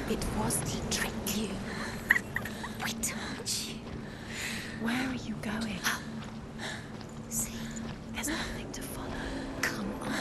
It was to trick you. We told you. Where are you going? See, There's nothing to follow. come on.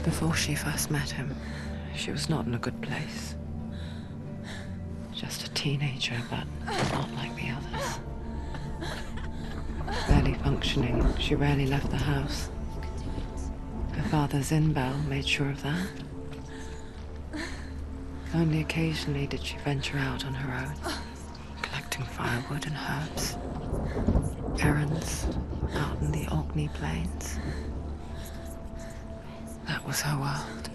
Before she first met him, she was not in a good place. Just a teenager, but not like the others. Barely functioning, she rarely left the house. Her father's in-bell made sure of that. Only occasionally did she venture out on her own, collecting firewood and herbs. Errands out in the Orkney Plains. That was her world.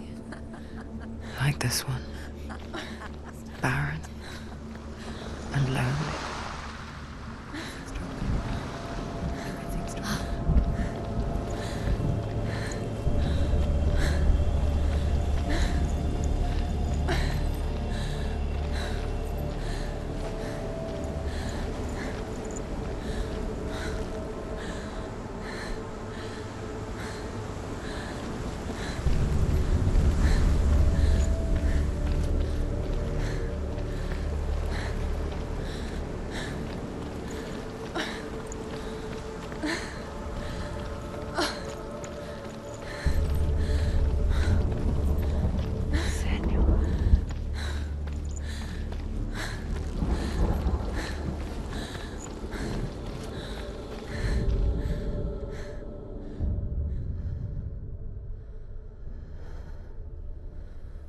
Like this one. Barren and lonely.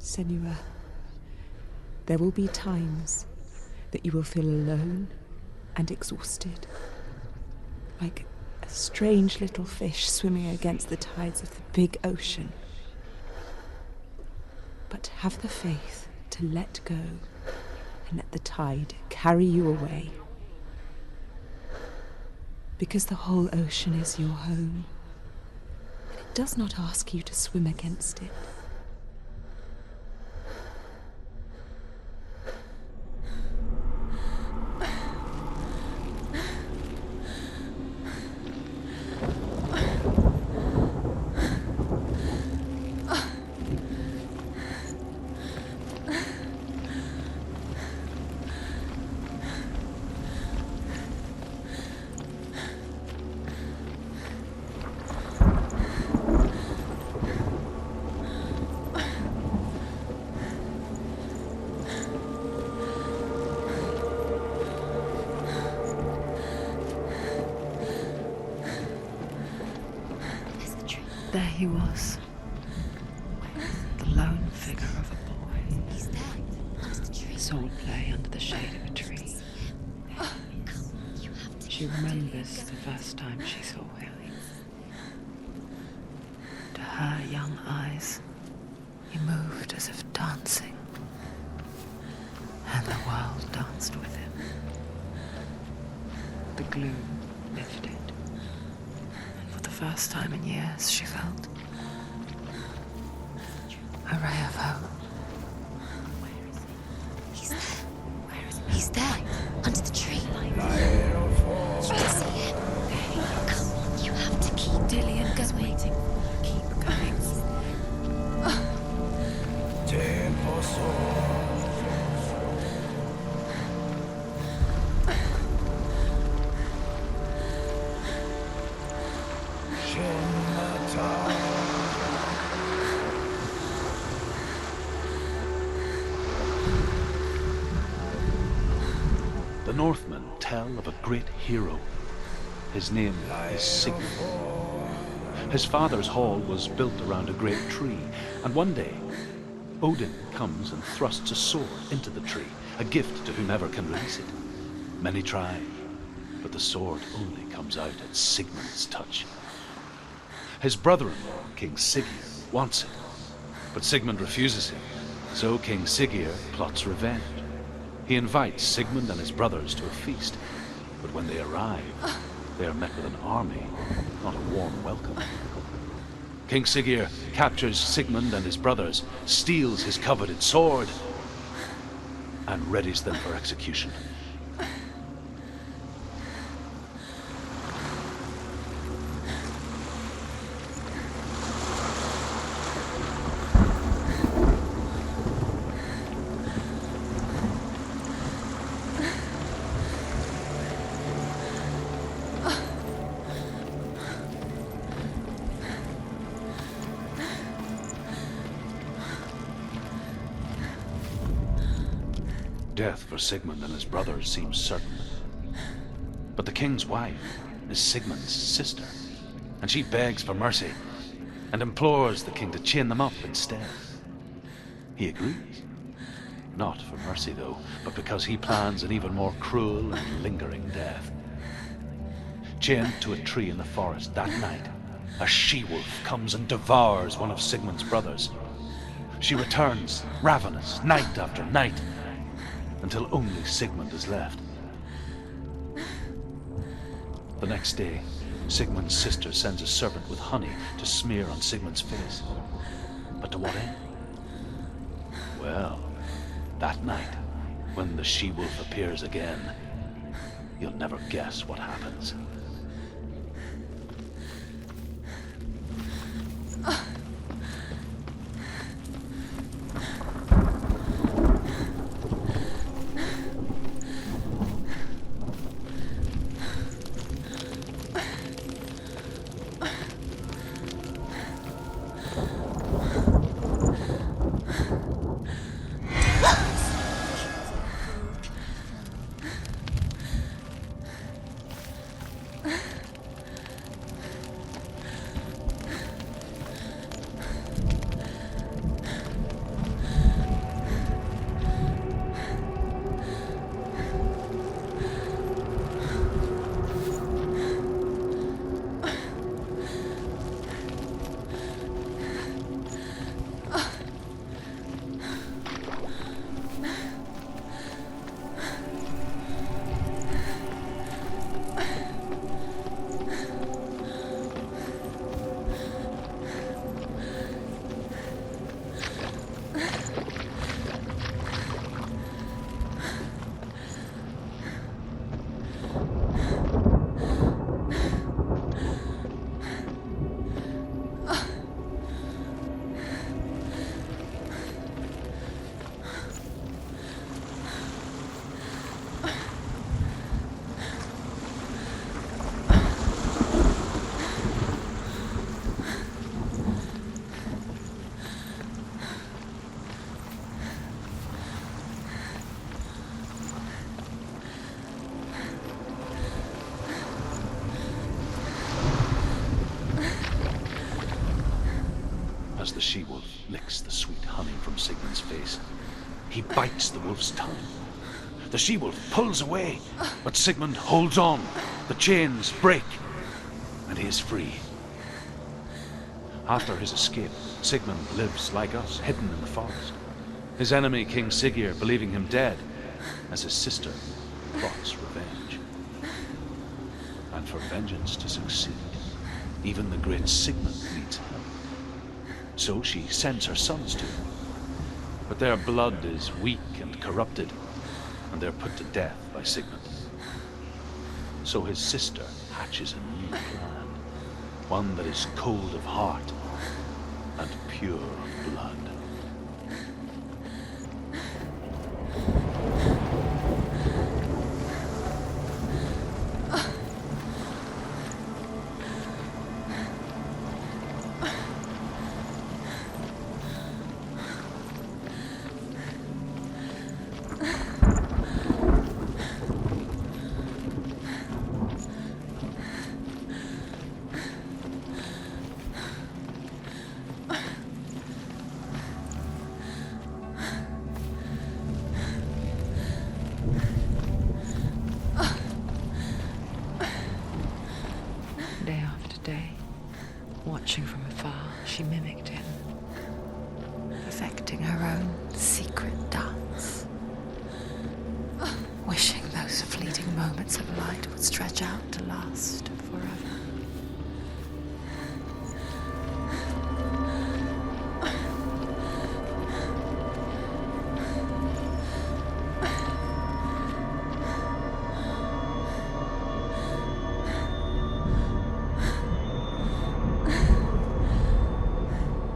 Senua, there will be times that you will feel alone and exhausted, like a strange little fish swimming against the tides of the big ocean. But have the faith to let go and let the tide carry you away. Because the whole ocean is your home, and it does not ask you to swim against it. There he was, the lone figure of a boy. He's there, under the tree. Sword play under the shade of a tree. She remembers the first time she saw him. To her young eyes, he moved as if dancing, and the world danced with him. The gloom lifted. For the first time in years, she felt a ray of hope. He's there. Where is he? He's there, under the tree. Light of great hero. His name is Sigmund. His father's hall was built around a great tree, and one day, Odin comes and thrusts a sword into the tree, a gift to whomever can release it. Many try, but the sword only comes out at Sigmund's touch. His brother-in-law, King Siggeir, wants it, but Sigmund refuses him, so King Siggeir plots revenge. He invites Sigmund and his brothers to a feast, but when they arrive, they are met with an army, not a warm welcome. King Siggeir captures Sigmund and his brothers, steals his coveted sword, and readies them for execution. Death for Sigmund and his brothers seems certain. But the king's wife is Sigmund's sister, and she begs for mercy and implores the king to chain them up instead. He agrees. Not for mercy, though, but because he plans an even more cruel and lingering death. Chained to a tree in the forest that night, a she-wolf comes and devours one of Sigmund's brothers. She returns, ravenous, night after night, until only Sigmund is left. The next day, Sigmund's sister sends a serpent with honey to smear on Sigmund's face. But to what end? Well, that night, when the she-wolf appears again, you'll never guess what happens. As the she-wolf licks the sweet honey from Sigmund's face, he bites the wolf's tongue. The she-wolf pulls away, but Sigmund holds on. The chains break, and he is free. After his escape, Sigmund lives like us, hidden in the forest. His enemy, King Siggeir, believing him dead, as his sister plots revenge. And for vengeance to succeed, even the great Sigmund needs help. So she sends her sons to him. But their blood is weak and corrupted, and they're put to death by Sigmund. So his sister hatches a new plan, one that is cold of heart and pure of blood. Watching from afar, she mimicked him, perfecting her own secret dance, wishing those fleeting moments of light would stretch out to last forever.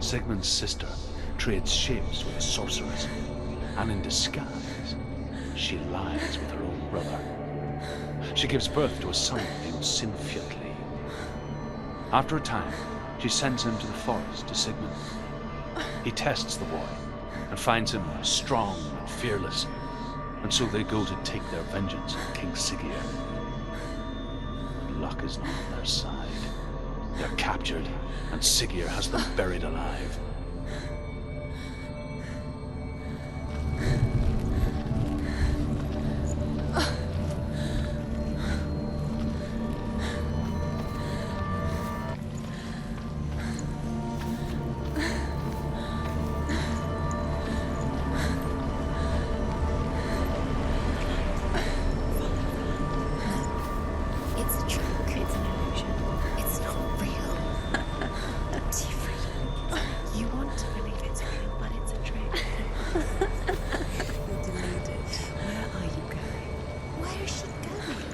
Sigmund's sister trades shapes with a sorceress, and in disguise, she lies with her own brother. She gives birth to a son named Sinfjotli. After a time, she sends him to the forest to Sigmund. He tests the boy and finds him strong and fearless, and so they go to take their vengeance on King Siggeir. But luck is not on their side. They're captured, and Siggeir has them buried alive. It's a trick. It's an illusion. It's not real. Do you really? You want to believe it's real, but it's a trick. You're deluded. Where are you going? Where is she going?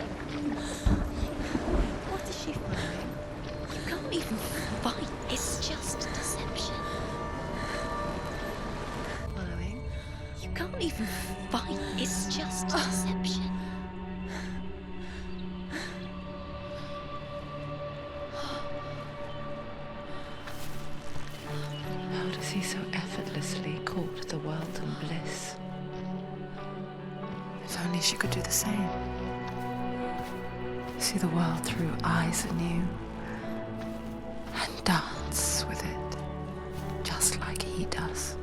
What is she following? You can't even fight. It's just deception. Following? You can't even fight. It's just deception. How does he so effortlessly court the world and bliss? If only she could do the same. See the world through eyes anew and dance with it, just like he does.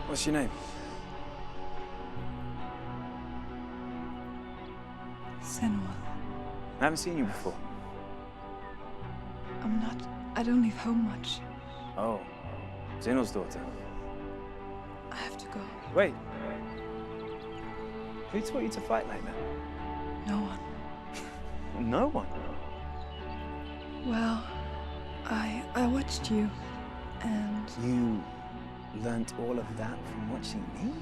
What's your name? Senua. I haven't seen you before. I don't leave home much. Oh, Zeno's daughter. I have to go. Wait. Who taught you to fight like that? No one. No one. Well, I watched you, and You learnt all of that from watching me?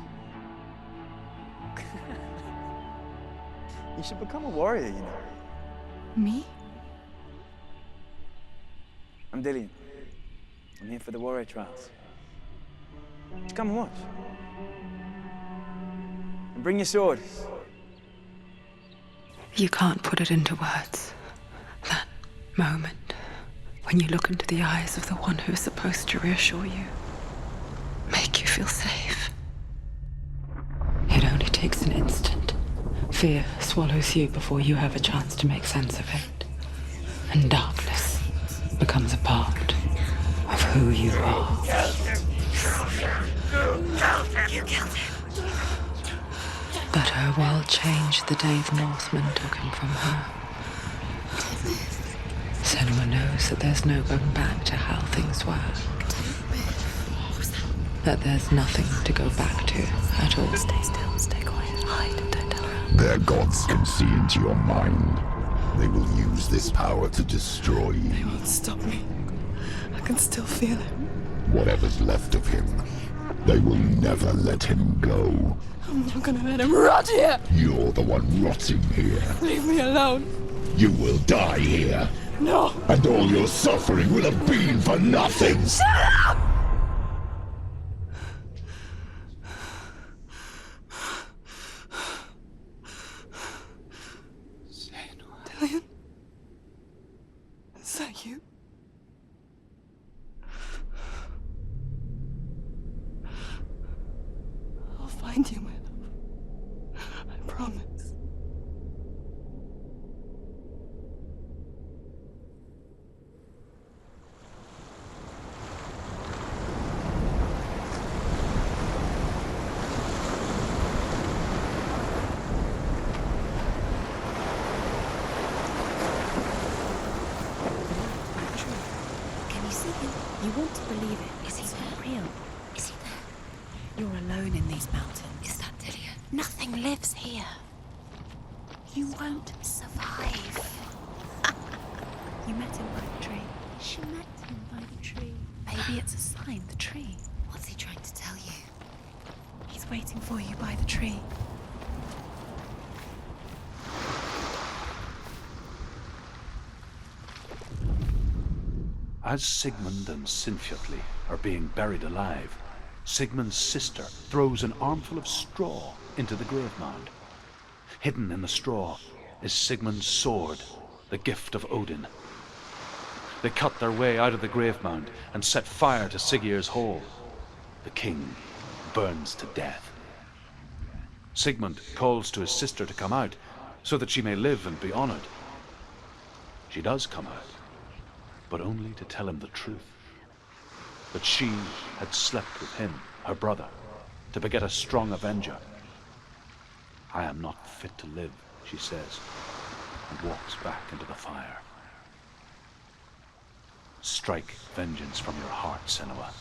You should become a warrior, you know. me? I'm Dillian. I'm here for the warrior trials. Just come and watch. And bring your sword. You can't put it into words. That moment when you look into the eyes of the one who is supposed to reassure you, make you feel safe. It only takes an instant. Fear swallows you before you have a chance to make sense of it. And darkness becomes a part of who you are. You killed him. But her world changed the day the Northmen took him from her. Senua knows that there's no going back to how things were. That there's nothing to go back to at all. Stay still, stay quiet, hide, don't tell her. Their gods can see into your mind. They will use this power to destroy you. Stop me. I can still feel him. Whatever's left of him, they will never let him go. I'm not gonna let him rot here! You're the one rotting here. Leave me alone! You will die here. No! And all your suffering will have been for nothing. Shut up! Dillian? Is that you? I'll find you, my love. I promise. Can you see him? You want to believe it. Is he not real? Is he there? You're alone in these mountains. Is that Dillian? Nothing lives here. You won't survive. You met him by the tree. She met him by the tree. Maybe it's a sign, the tree. What's he trying to tell you? He's waiting for you by the tree. As Sigmund and Sinfjotli are being buried alive, Sigmund's sister throws an armful of straw into the grave mound. Hidden in the straw is Sigmund's sword, the gift of Odin. They cut their way out of the grave mound and set fire to Siggeir's hall. The king burns to death. Sigmund calls to his sister to come out so that she may live and be honored. She does come out, but only to tell him the truth. That she had slept with him, her brother, to beget a strong avenger. I am not fit to live, she says, and walks back into the fire. Strike vengeance from your heart, Senua,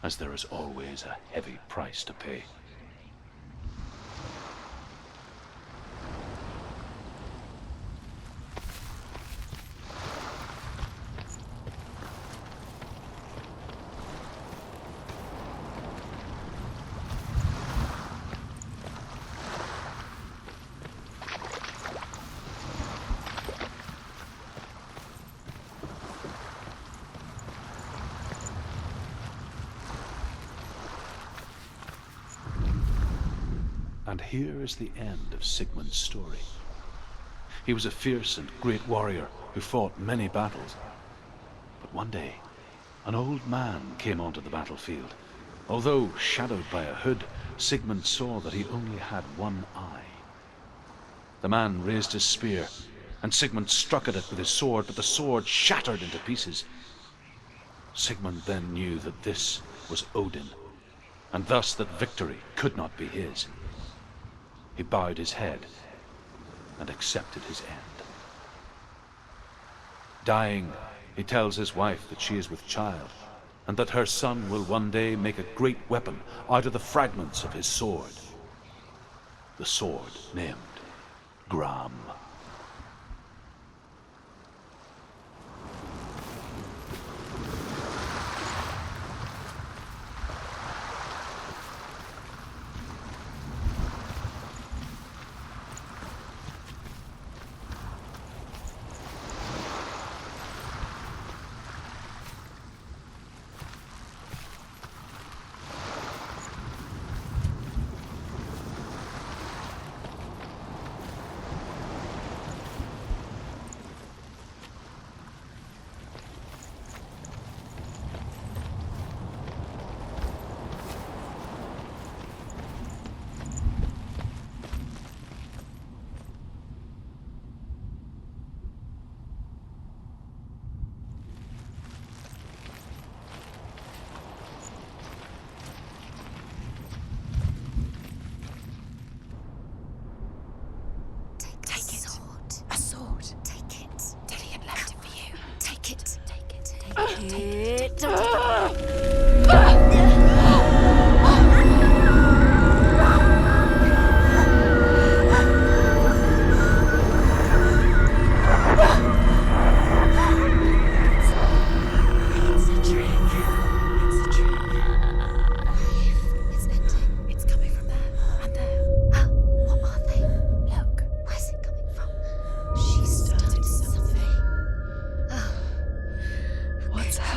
as there is always a heavy price to pay. And here is the end of Sigmund's story. He was a fierce and great warrior who fought many battles. But one day, an old man came onto the battlefield. Although shadowed by a hood, Sigmund saw that he only had one eye. The man raised his spear, and Sigmund struck at it with his sword, but the sword shattered into pieces. Sigmund then knew that this was Odin, and thus that victory could not be his. He bowed his head and accepted his end. Dying, he tells his wife that she is with child, and that her son will one day make a great weapon out of the fragments of his sword. The sword named GRAMR.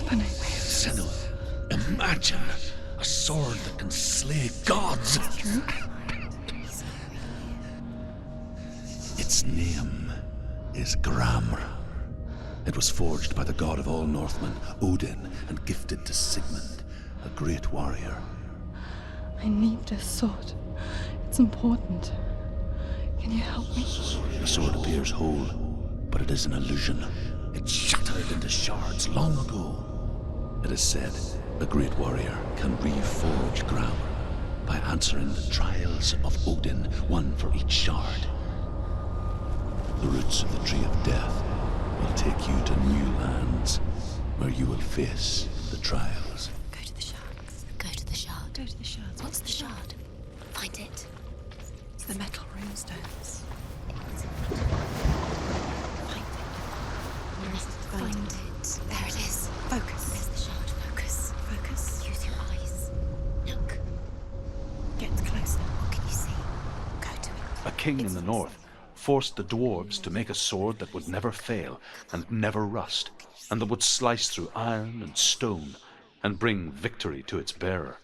happening? Senua, imagine a sword that can slay gods. True. Its name is GRAMR. It was forged by the god of all Northmen, Odin, and gifted to Sigmund, a great warrior. I need this sword. It's important. Can you help me? The sword appears whole, but it is an illusion. It shattered into shards long ago. It is said a great warrior can reforge GRAMR by answering the trials of Odin, one for each shard. The roots of the Tree of Death will take you to new lands where you will face the trials. Go to the shard. Go to the shard. Go to the shard. What's the shard? Find it. It's the metal runestones. Where is it? Find it. There it is. Focus. Where's the shard? Focus. Focus. Use your eyes. Look. Get closer. What can you see? Go to it. A king in the north forced the dwarves to make a sword that would never fail and never rust, and that would slice through iron and stone and bring victory to its bearer.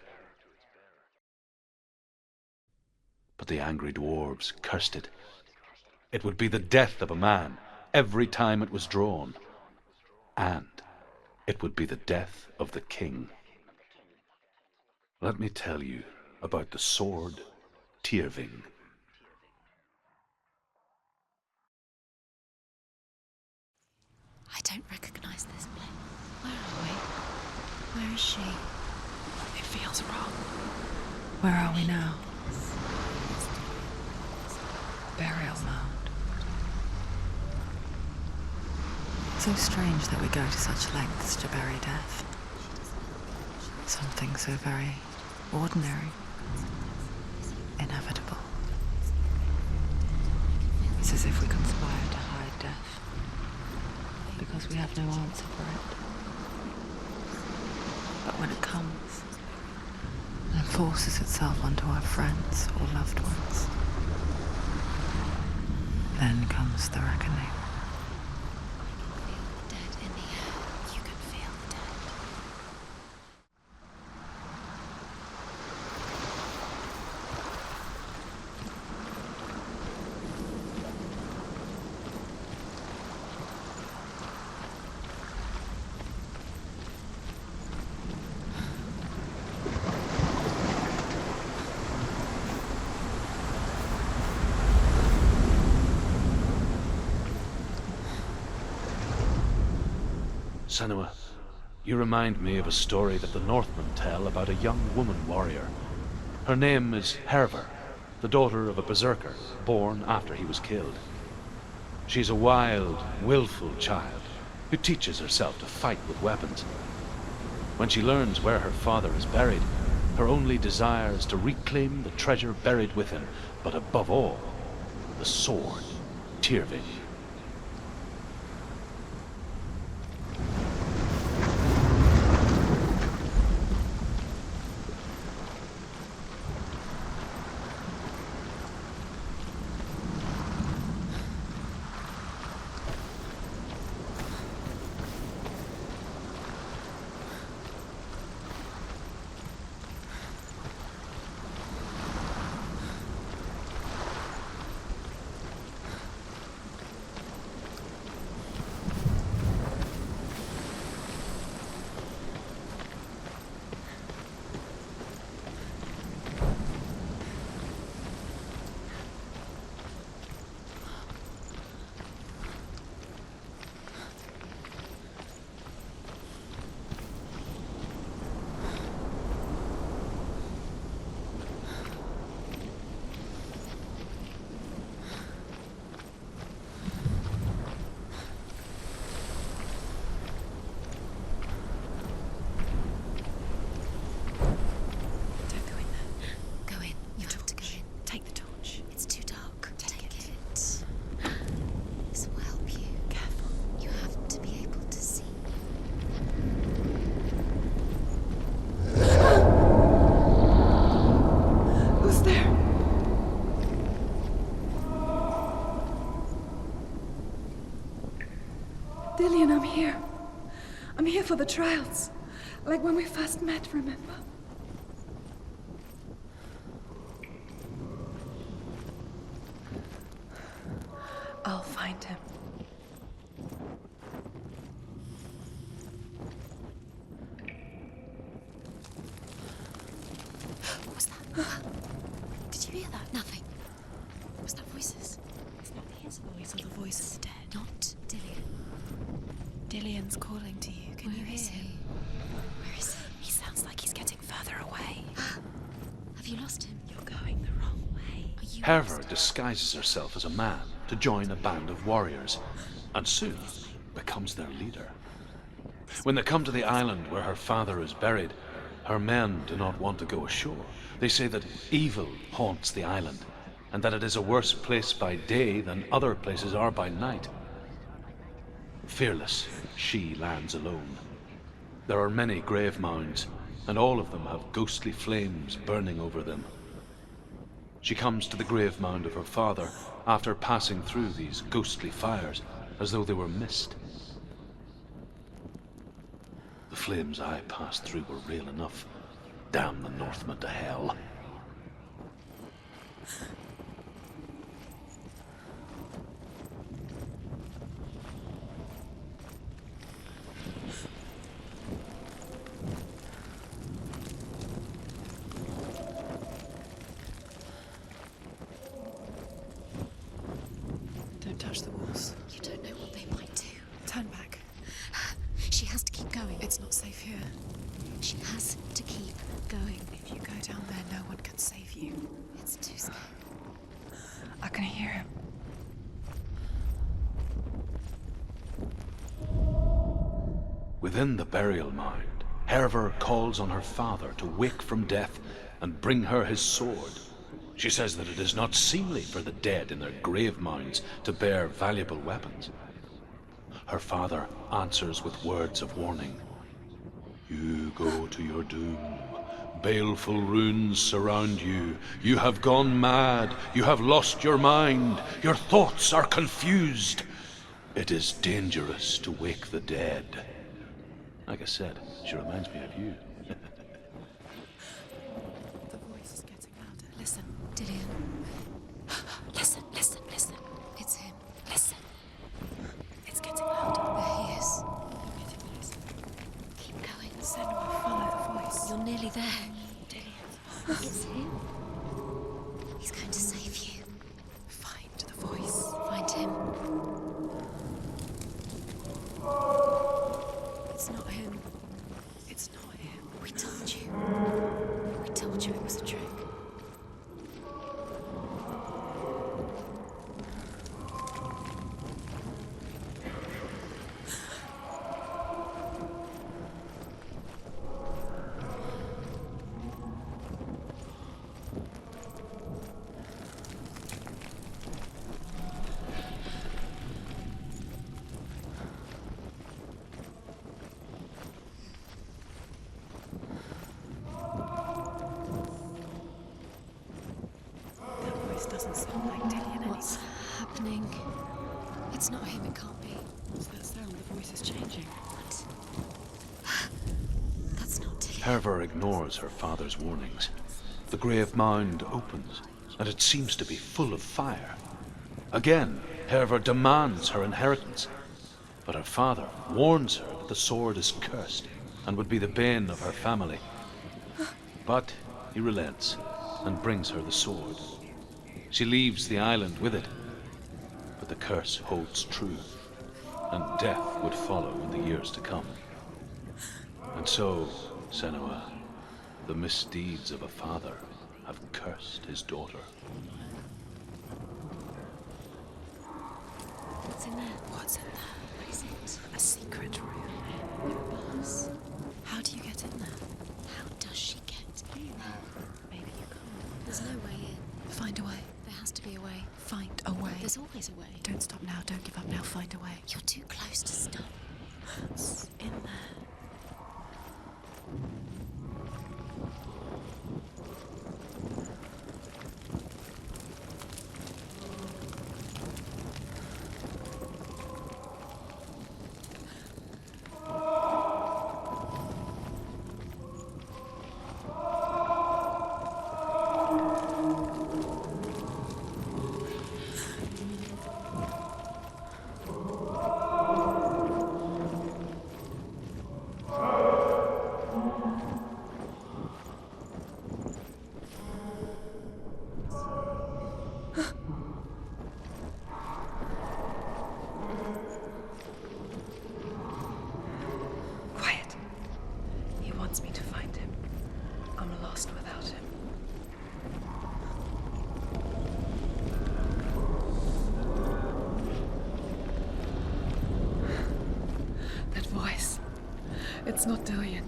But the angry dwarves cursed it. It would be the death of a man every time it was drawn, and it would be the death of the king. Let me tell you about the sword Tyrving. I don't recognize this place. Where are we? Where is she? It feels wrong. Where are we now? Burial mound. So strange that we go to such lengths to bury death. Something so very ordinary, inevitable. It's as if we conspire to hide death, because we have no answer for it. But when it comes and forces itself onto our friends or loved ones, then comes the reckoning. Dead in the air. You can feel the dead. Senua, you remind me of a story that the Northmen tell about a young woman warrior. Her name is Hervor, the daughter of a berserker born after he was killed. She's a wild, willful child who teaches herself to fight with weapons. When she learns where her father is buried, her only desire is to reclaim the treasure buried with him, but above all, the sword Tyrving. Dillian, I'm here. I'm here for the trials. Like when we first met, remember? I'll find him. What was that? Did you hear that? Nothing. Was that voices? It's not his voice or the voice of the dead. Not Dillian. Dillian's calling to you. Can you hear him? Where is he? He sounds like he's getting further away. Have you lost him? You're going the wrong way. Are you Herver lost? disguises herself as a man to join a band of warriors, and soon becomes their leader. When they come to the island where her father is buried, her men do not want to go ashore. They say that evil haunts the island, and that it is a worse place by day than other places are by night. Fearless, she lands alone. There are many grave mounds, and all of them have ghostly flames burning over them. She comes to the grave mound of her father after passing through these ghostly fires, as though they were mist. The flames I passed through were real enough. Damn the Northmen to hell. Don't touch the walls. You don't know what they might do. Turn back. She has to keep going. It's not safe here. She has to keep going. If you go down there, no one can save you. It's too scary. I can hear him. Within the burial mound, Herver calls on her father to wake from death and bring her his sword. She says that it is not seemly for the dead in their grave mounds to bear valuable weapons. Her father answers with words of warning. You go to your doom. Baleful runes surround you. You have gone mad. You have lost your mind. Your thoughts are confused. It is dangerous to wake the dead. Like I said, she reminds me of you. The voice is getting louder. Listen. Dillian. Listen, listen, listen. It's him. Listen. It's getting louder. There he is. You're getting closer. Keep going. Senua, follow the voice. You're nearly there. Dillian. It's him. He's going to save you. Find the voice. Find him. It's not him. It's not him. We told you. We told you it was a trick. That voice doesn't sound like Dillian What's happening? It's not him, it can't be. What's that sound? The voice is changing. What? That's not Dillian. Herver ignores her father's warnings. The grave mound opens, and it seems to be full of fire. Again, Herver demands her inheritance, but her father warns her that the sword is cursed and would be the bane of her family. But he relents and brings her the sword. She leaves the island with it, but the curse holds true, and death would follow in the years to come. And so, Senua, the misdeeds of a father have cursed his daughter. What's in there? What's in there? What is it? A secret room. It was. How do you get in there? How does she get in there? Maybe you can't. There's no way in. Find a way. There has to be a way. Find a way. There's always a way. Don't stop now. Don't give up now. Find a way. You're too close to stop. What's in there? It's not Dillian.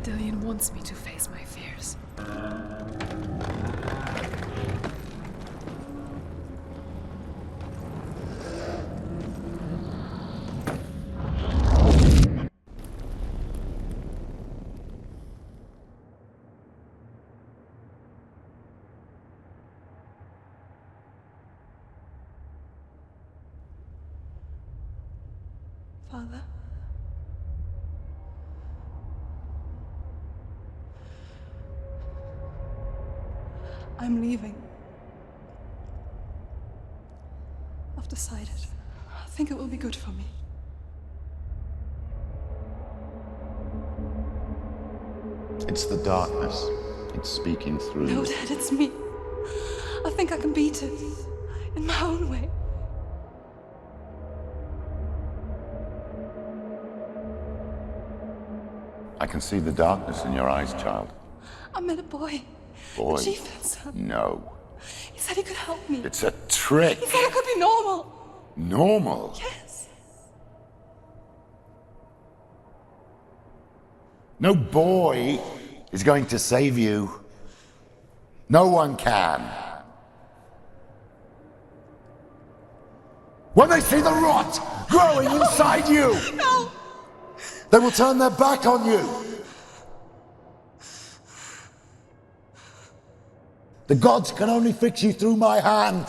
Dillian wants me to face my fears. Father? I'm leaving. I've decided. I think it will be good for me. It's the darkness. It's speaking through No, you. Dad, it's me. I think I can beat it. In my own way. I can see the darkness in your eyes, child. I met a boy. Boy. The chieftain's son. No. He said he could help me. It's a trick. He said I could be normal. Normal. Yes. No boy is going to save you. No one can. When they see the rot growing inside you, No! they will turn their back on you. The gods can only fix you through my hand.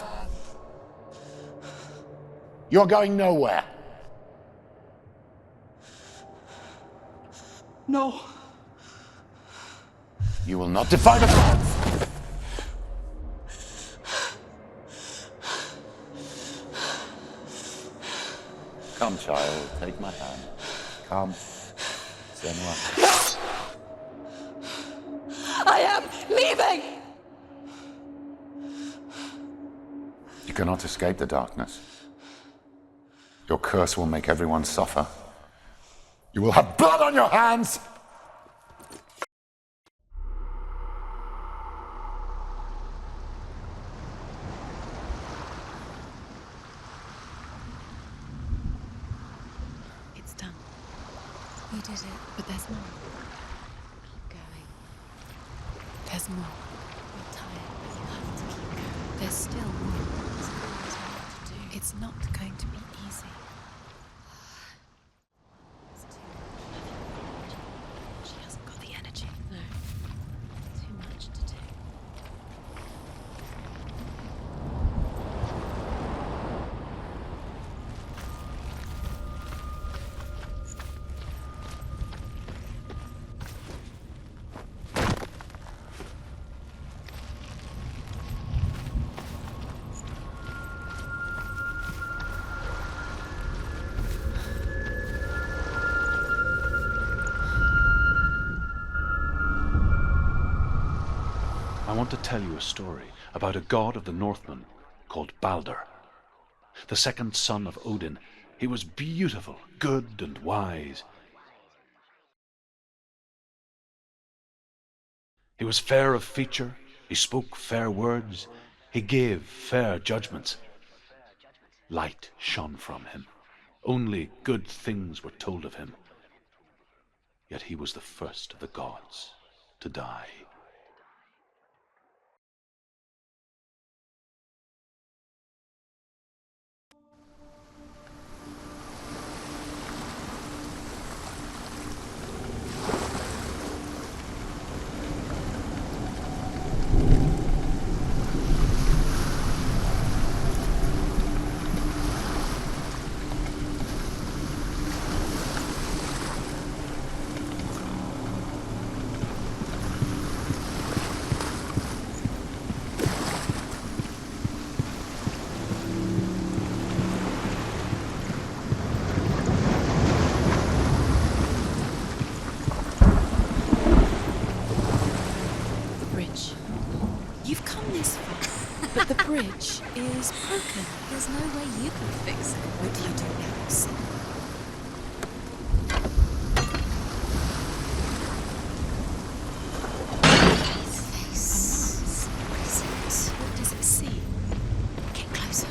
You're going nowhere. No. You will not defy the gods. Come, child, take my hand. Come. Senua. I am leaving! You cannot escape the darkness. Your curse will make everyone suffer. You will have blood on your hands! It's done. We did it, but there's more. Keep going. There's more. You're tired, but you have to keep going. There's still more. There's always more to do. It's not going to be easy. It's too much. She hasn't got the energy. No. Too much to do. I want to tell you a story about a god of the Northmen called Balder. The second son of Odin. He was beautiful, good and wise. He was fair of feature, he spoke fair words, he gave fair judgments. Light shone from him. Only good things were told of him. Yet he was the first of the gods to die. bridge is broken. There's no way you can fix it. What do you do now, Senua? What does it see? Get closer.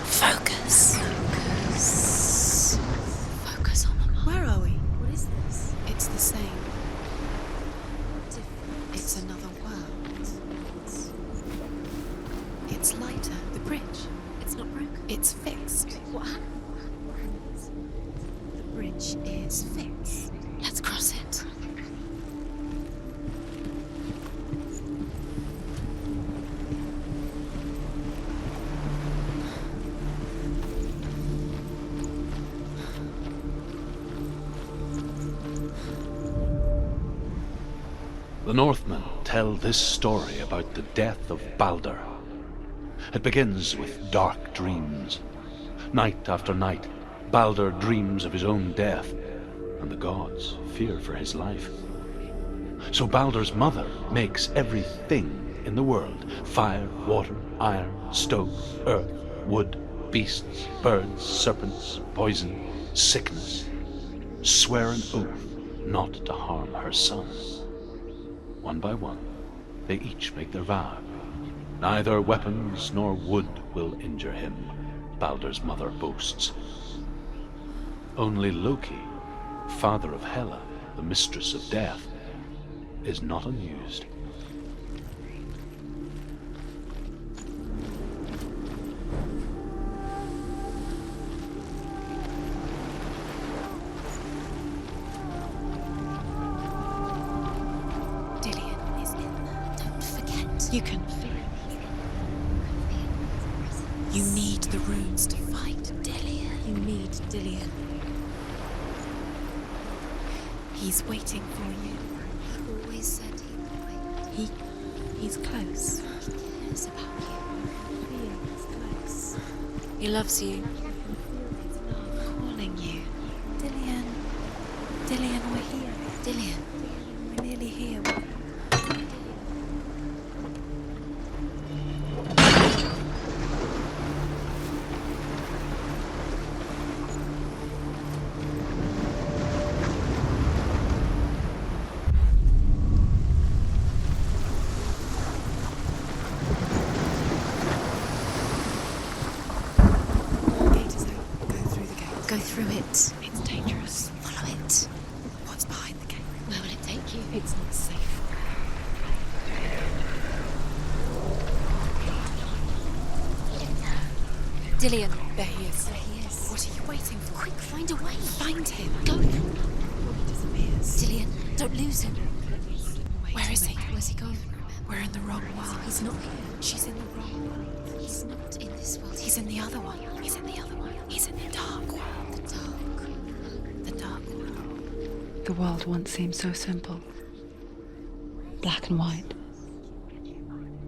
Focus. Focus on the mark. Where are we? What is this? It's the same. It's another world. It's lighter. The bridge. It's not broken. It's fixed. What happened? The bridge is fixed. Let's cross it. The Northmen tell this story about the death of Baldur. It begins with dark dreams. Night after night, Baldur dreams of his own death, and the gods fear for his life. So Baldur's mother makes everything in the world: fire, water, iron, stone, earth, wood, beasts, birds, serpents, poison, sickness. Swear an oath not to harm her son. One by one, they each make their vow. Neither weapons nor wood will injure him, Baldur's mother boasts. Only Loki, father of Hela, the mistress of death, is not amused. You can feel it. You need the runes to fight Dillion. You need Dillion. He's waiting for you. He always said he would wait. He's close. He cares about you. He feels close. He loves you. His love calling you. Dillion. Dillion, we're here. Dillion. We're nearly here. Go through it. It's dangerous. Follow it. What's behind the gate? Where will it take you? It's not safe. Dillion. There he is. There he is. What are you waiting for? Quick, find a way. Find him. Go. He disappears. Dillion, don't lose him. Where is he? Where's he gone? We're in the wrong world. He's not here. She's in the wrong world. He's not in this world. He's in the other one. He's in the other one. He's in the dark world. The dark world. The world once seemed so simple. Black and white.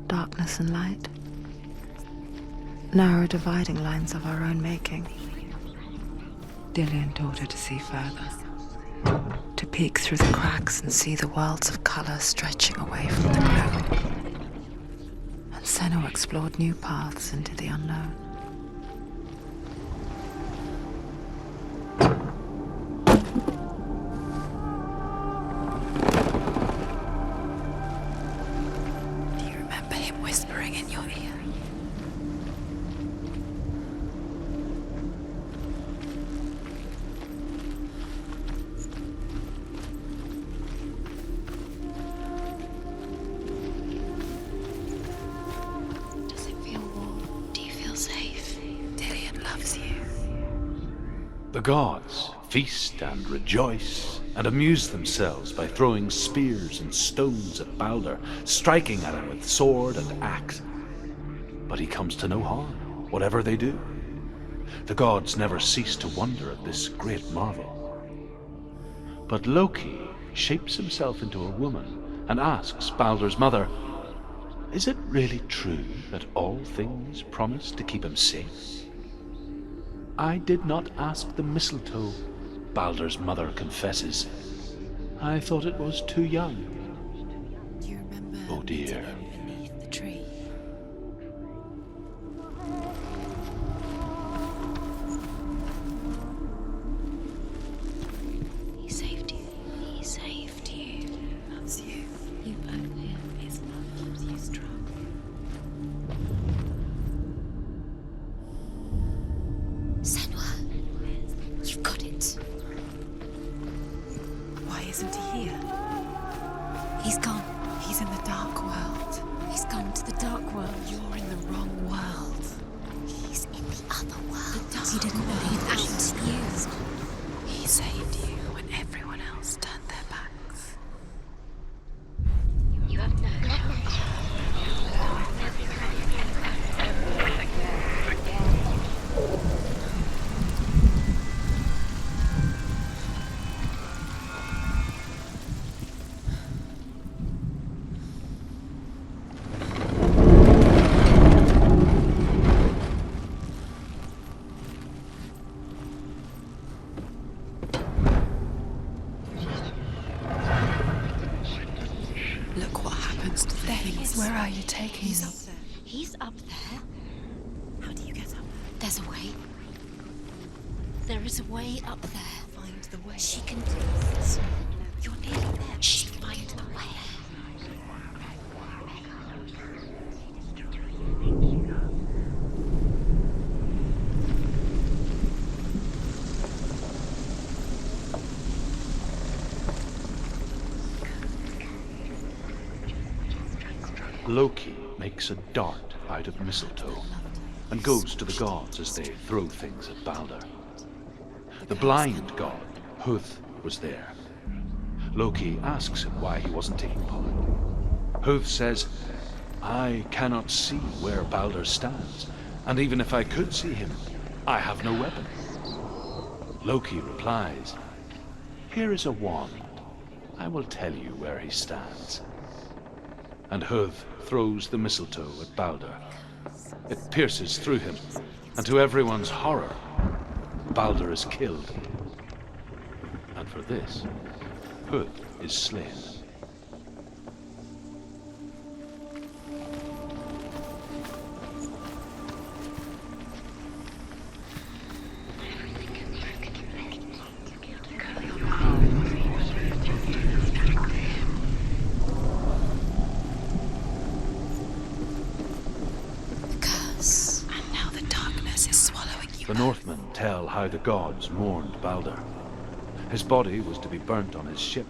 Darkness and light. Narrow dividing lines of our own making. Dillion taught her to see further. To peek through the cracks and see the worlds of color stretching away from the globe. And Senua explored new paths into the unknown. Do you remember him whispering in your ear? Does it feel warm? Do you feel safe? Dillion loves you. The gods feast and rejoice and amuse themselves by throwing spears and stones at Baldur, striking at him with sword and axe. But he comes to no harm, whatever they do. The gods never cease to wonder at this great marvel. But Loki shapes himself into a woman and asks Baldur's mother, "Is it really true that all things promise to keep him safe?" "I did not ask the mistletoe," Baldur's mother confesses. "I thought it was too young." Do you remember? Oh dear. What? Why isn't he here? He's gone. He's in the dark world. He's gone to the dark world. You're in the wrong world. He's in the other world. The He didn't know he'd out used. He saved you when everyone else turned their backs. You have no choice. Look what happens to the things. Where are you taking He's me? up there. He's up there. How do you get up? There's a way. There is a way up there. Find the way. She can do this. You're nearly there. She can find the way. Loki makes a dart out of mistletoe and goes to the gods as they throw things at Balder. The blind god, Huth, was there. Loki asks him why he wasn't taking part. Huth says, "I cannot see where Balder stands, and even if I could see him, I have no weapon." Loki replies, "Here is a wand. I will tell you where he stands." And Huth throws the mistletoe at Balder. It pierces through him, and to everyone's horror, Balder is killed. And for this, Huth is slain. The Northmen tell how the gods mourned Balder. His body was to be burnt on his ship,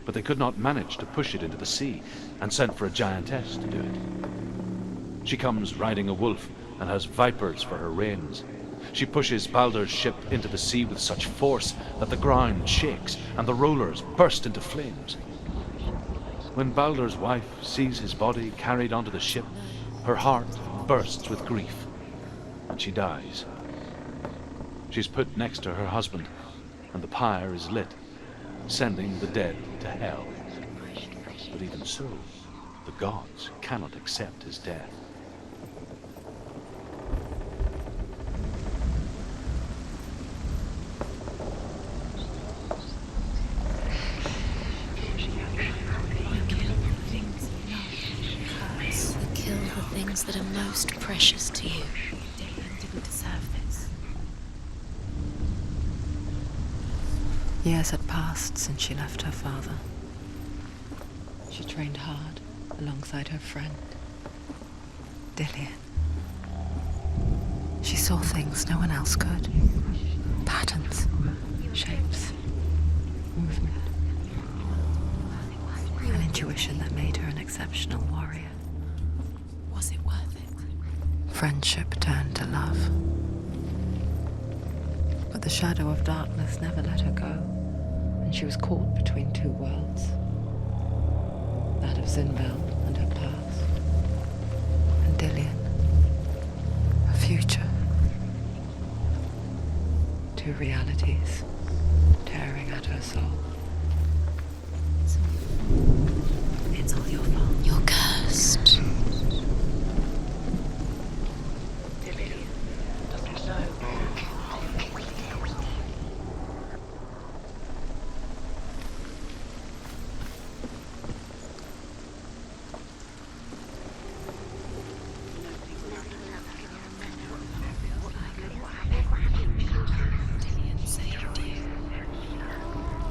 but they could not manage to push it into the sea and sent for a giantess to do it. She comes riding a wolf and has vipers for her reins. She pushes Balder's ship into the sea with such force that the ground shakes and the rollers burst into flames. When Balder's wife sees his body carried onto the ship, her heart bursts with grief, and she dies. She's put next to her husband, and the pyre is lit, sending the dead to hell. But even so, the gods cannot accept his death. Kill the things that are most precious to you. Damien didn't deserve this. Years had passed since she left her father. She trained hard alongside her friend, Dillian. She saw things no one else could. Patterns, shapes, movement. An intuition that made her an exceptional warrior. Was it worth it? Friendship turned to love. But the shadow of darkness never let her go, and she was caught between two worlds. That of Zinbel and her past, and Dillian, her future. Two realities tearing at her soul. It's all your fault. You're cursed.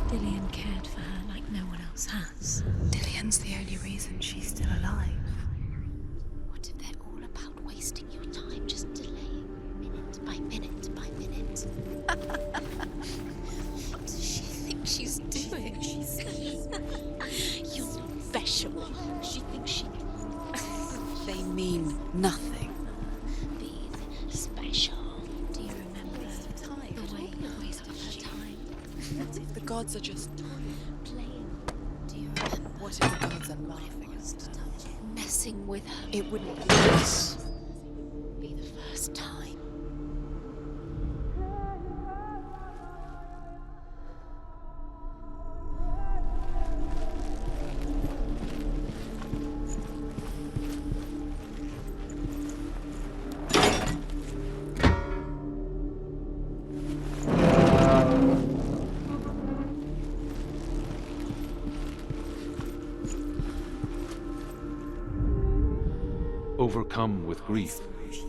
Dillian cared for her like no one else has. Dillian's the only reason she's still alive. What if they're all about wasting your time, just delaying minute by minute by minute? What does she think she's doing? You're special. She thinks she... They mean nothing. Being special. Do you remember the way you wasted her time? What if the gods are just Playing. Do you remember? What if the gods are laughing at her? Messing with her. It wouldn't be this. Be the first time. Overcome with grief,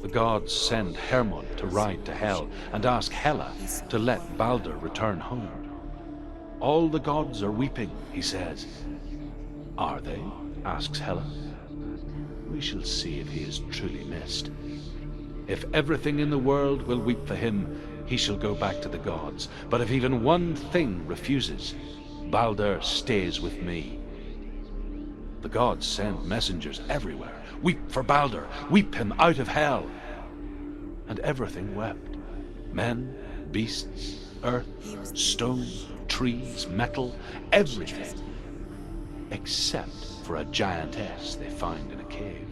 the gods send Hermod to ride to Hell and ask Hela to let Balder return home. All the gods are weeping, he says. Are they? Asks Hela. We shall see if he is truly missed. If everything in the world will weep for him, he shall go back to the gods. But if even one thing refuses, Balder stays with me. The gods send messengers everywhere. Weep for Balder, weep him out of Hell. And everything wept. Men, beasts, earth, stone, trees, metal, everything. Except for a giantess they find in a cave.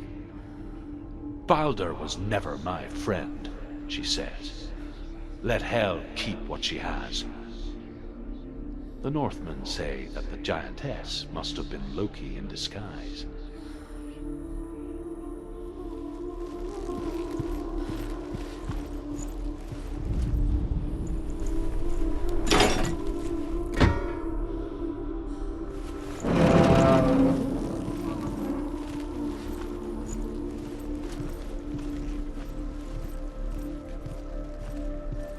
Balder was never my friend, she says. Let Hel keep what she has. The Northmen say that the giantess must have been Loki in disguise.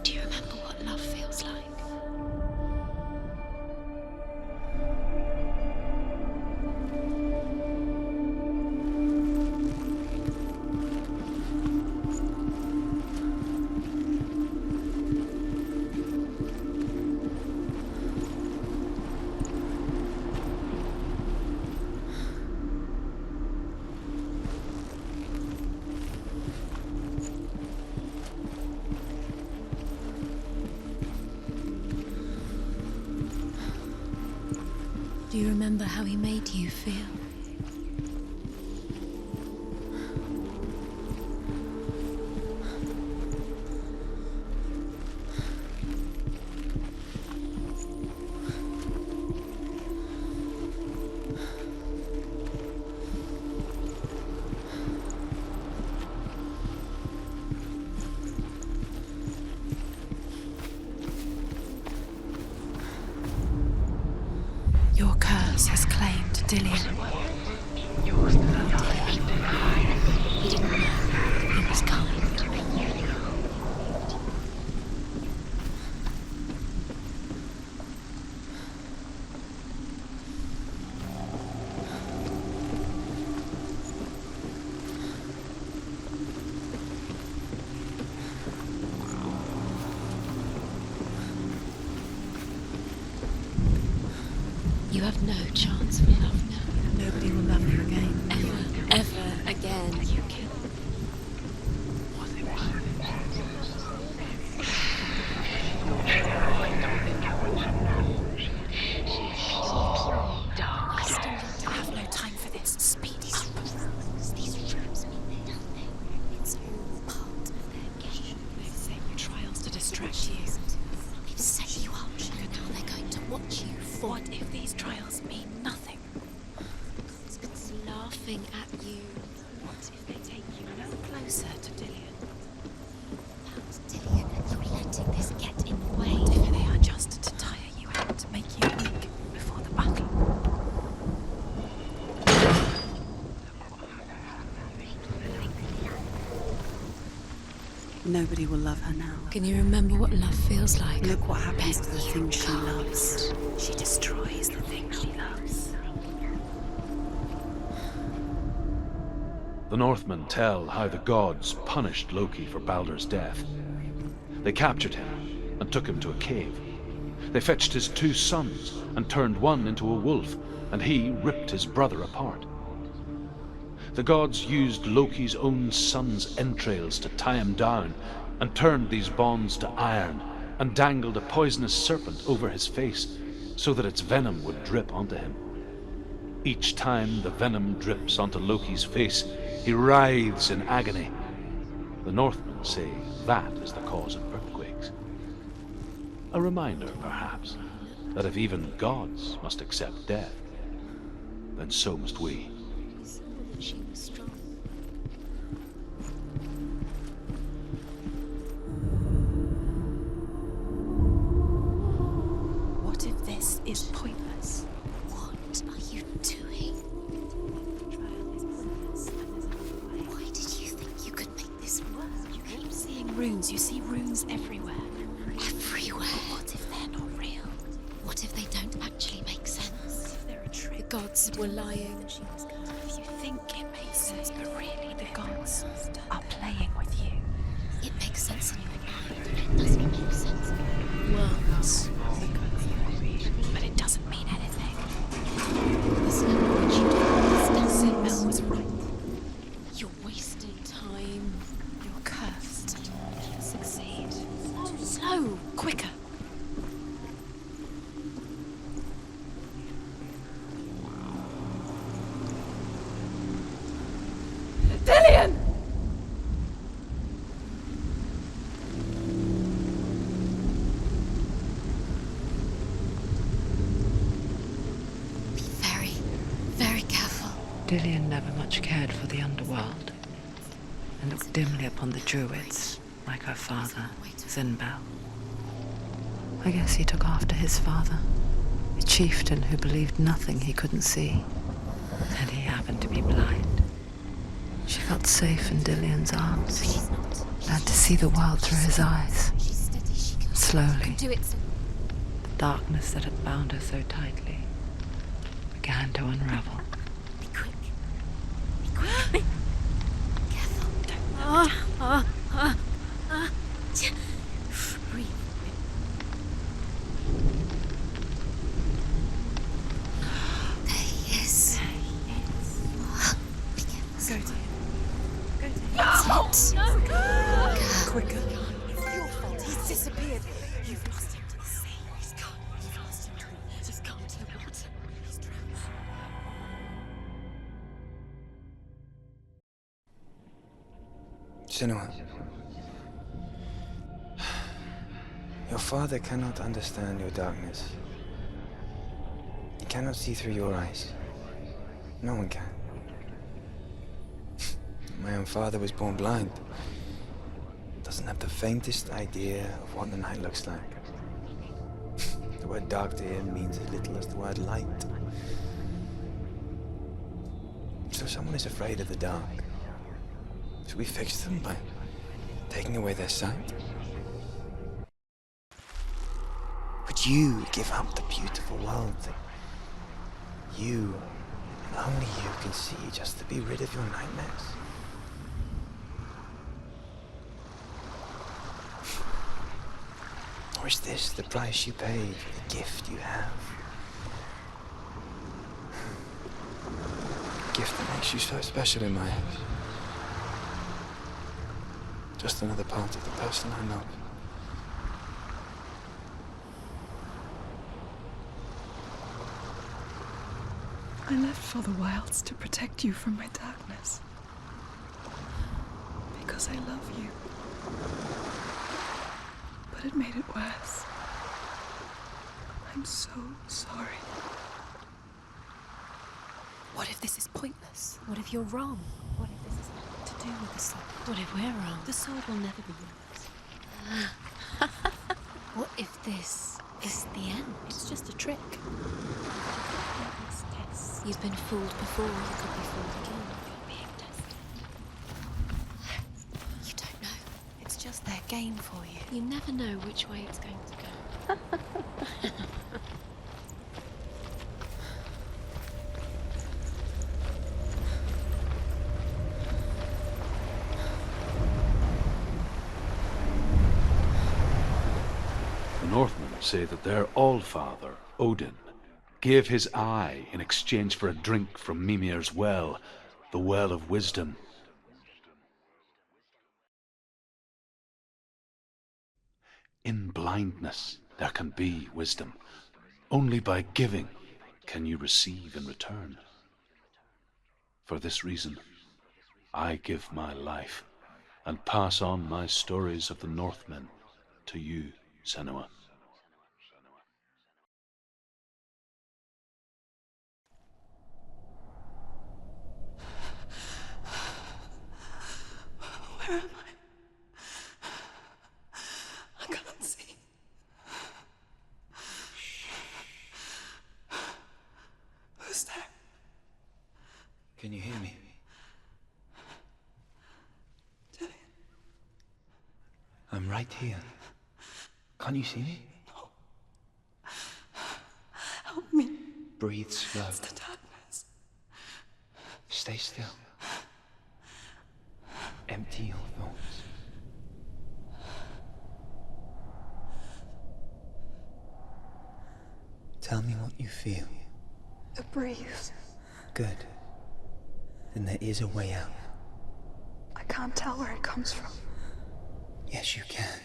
Do you remember what love feels like? Do you remember how he made you feel? Your curse has claimed Dillion. We didn't know he was kind. You have no chance of love now. Nobody will love you again. Ever again. Are you kidding? I still have no time for this. Speed up. These rooms mean nothing. It's all part of their game. They've set you trials to distract you. They've set you up, and now they're going to watch you fall. What if these trials mean nothing? It's laughing at you. What if they take you no closer to Dillion? Perhaps, Dillion, you're letting this get in the way. What if they are just to tire you out, to make you weak before the battle? Nobody will love her now. Can you remember what love feels like? Look what happens Bet to the you things she can't. loves. She destroys the things she loves. The Northmen tell how the gods punished Loki for Balder's death. They captured him and took him to a cave. They fetched his 2 sons and turned one into a wolf, and he ripped his brother apart. The gods used Loki's own son's entrails to tie him down, and turned these bonds to iron, and dangled a poisonous serpent over his face, so that its venom would drip onto him. Each time the venom drips onto Loki's face, he writhes in agony. The Northmen say that is the cause of earthquakes. A reminder, perhaps, that if even gods must accept death, then so must we. She was strong. What if this is pointless? What are you doing? Why did you think you could make this work? You keep seeing runes. You see runes everywhere. Everywhere. What if they're not real? What if they don't actually make sense? If they're a trick? The gods were lying. If you think it makes sense, but really the gods are playing with you. It makes sense in your mind, but it doesn't make sense. Worlds. But it doesn't mean anything. There's no what you don't understand. Mel was right. You're wasting time. You're cursed. Succeed. Slow. Quicker. Dillian! Be very, very careful. Dillian never much cared for the underworld, and looked dimly upon the druids, like her father, Zinbel. I guess he took after his father, a chieftain who believed nothing he couldn't see, and he happened to be blind. She felt safe in Dillian's arms, She's not. learned to see the world through his eyes. She's steady. She can Slowly, do it. the darkness that had bound her so tightly began to unravel. Be quick. Be quick. Careful. Breathe. There he is. Be careful. Go to him. Go to him. That's it. Quicker. It's your fault. He's disappeared. You've lost him to the sea. He's gone. You've lost him to him. He's gone to the water. He's drowned. Senua, your father cannot understand your darkness. He cannot see through your eyes. No one can. My own father was born blind. Doesn't have the faintest idea of what the night looks like. The word dark to him means as little as the word light. So someone is afraid of the dark. Should we fix them by taking away their sight? Would you give up the beautiful world that you, and only you, can see just to be rid of your nightmares? Or is this the price you pay for the gift you have? A gift that makes you so special in my eyes. Just another part of the person I love. I left for the wilds to protect you from my darkness. Because I love you. But it made it worse. I'm so sorry. What if this is pointless? What if you're wrong? What if this is nothing to do with the sword? What if we're wrong? The sword will never be yours. What if this is the end? It's just a trick. It's test. You've been fooled before, you could be fooled again. You're being tested. You don't know. It's just their game for you. You never know which way it's going to go. Northmen say that their Allfather, Odin, gave his eye in exchange for a drink from Mimir's well, the Well of Wisdom. In blindness there can be wisdom. Only by giving can you receive in return. For this reason, I give my life and pass on my stories of the Northmen to you, Senua. Where am I? I can't see. Who's there? Can you hear me? I'm right here. Can't you see me? No. Help me. Breathe slow. It's the darkness. Stay still. Empty your thoughts. Tell me what you feel. A breeze. Good. Then there is a way out. I can't tell where it comes from. Yes, you can.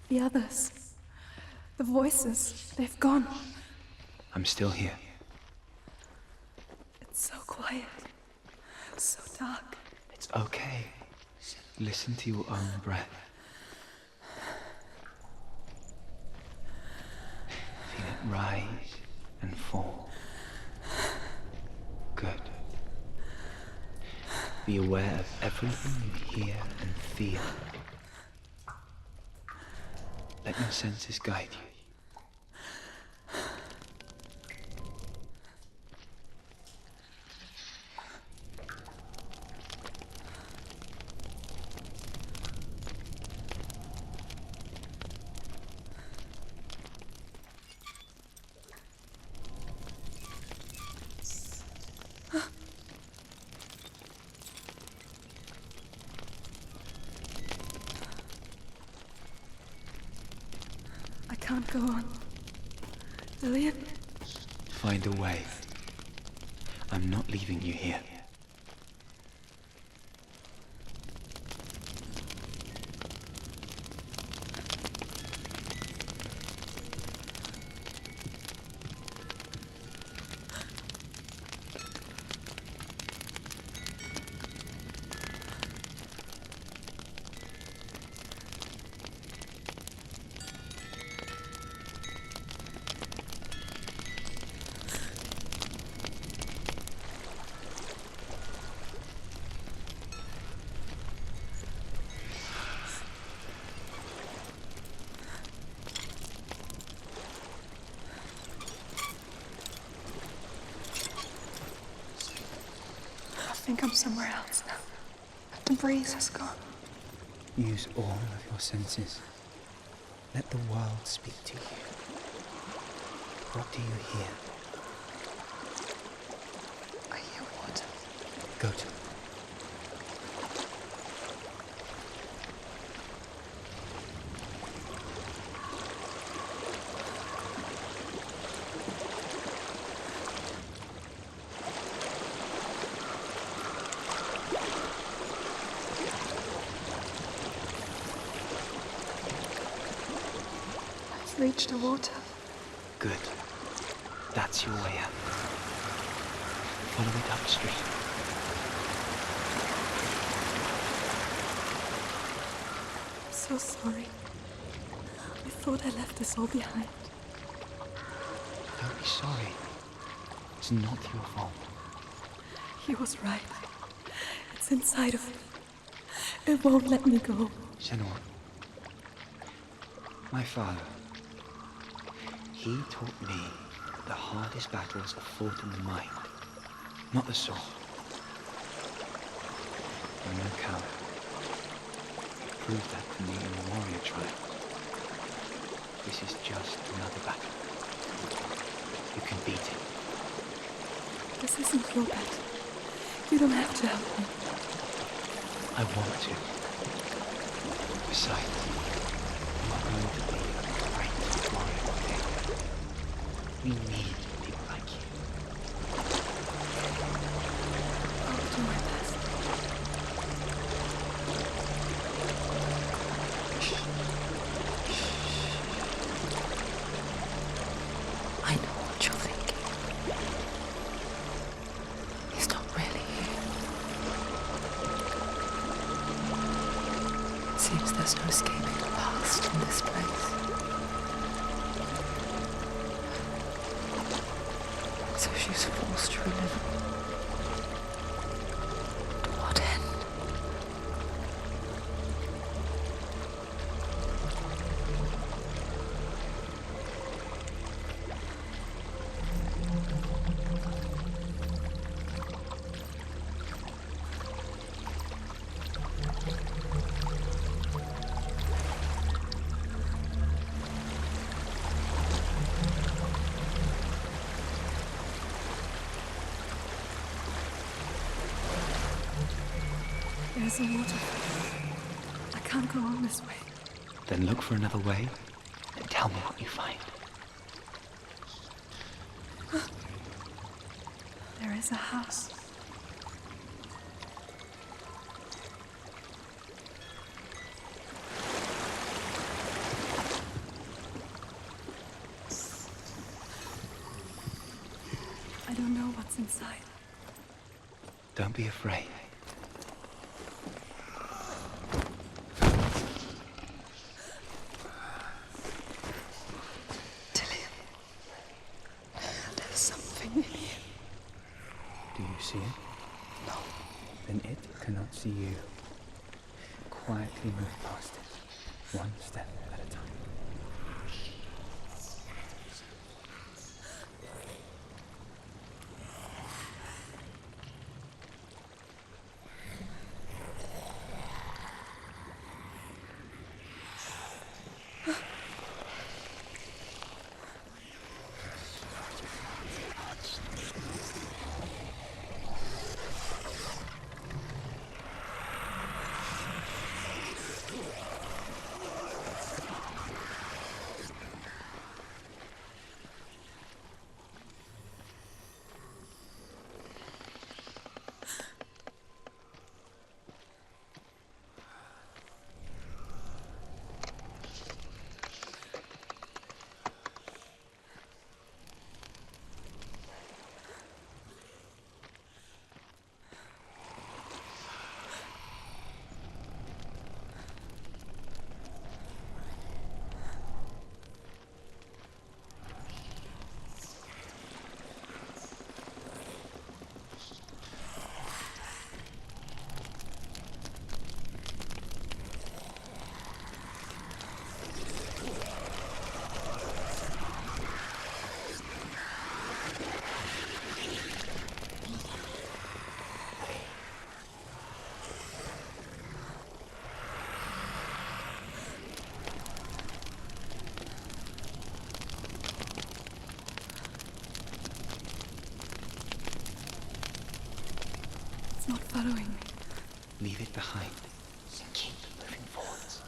The others. The voices. They've gone. I'm still here. It's so quiet. So dark. It's okay. Listen to your own breath. Feel it rise and fall. Good. Be aware of everything you hear and feel. Let your senses guide you. I can't go on. Lillian? Find a way. I'm not leaving you here. I think I'm somewhere else now. The breeze has gone. Use all of your senses. Let the world speak to you. What do you hear? I hear water. Go to it. I've reached the water. Good. That's your way out. Follow it upstream. I'm so sorry. I thought I left this all behind. Don't be sorry. It's not your fault. He was right. It's inside of me. It won't let me go. Senua. My father. He taught me that the hardest battles are fought in the mind, not the sword. I'm no coward. You proved that to me in the warrior trial. This is just another battle. You can beat it. This isn't your battle. You don't have to help me. I want to. Besides, you're going to be a great warrior one day. We need people like you. I'll do my best. I know what you're thinking. He's not really here. It seems there's no escaping the past in this place. So she's forced to relive it. To what end? There's a waterfall. I can't go on this way. Then look for another way and tell me what you find. There is a house. I don't know what's inside. Don't be afraid. There's something in here. Do you see it? No. Then it cannot see you. Quietly move past it, one step at a time. It's not following me. Leave it behind and keep moving forwards.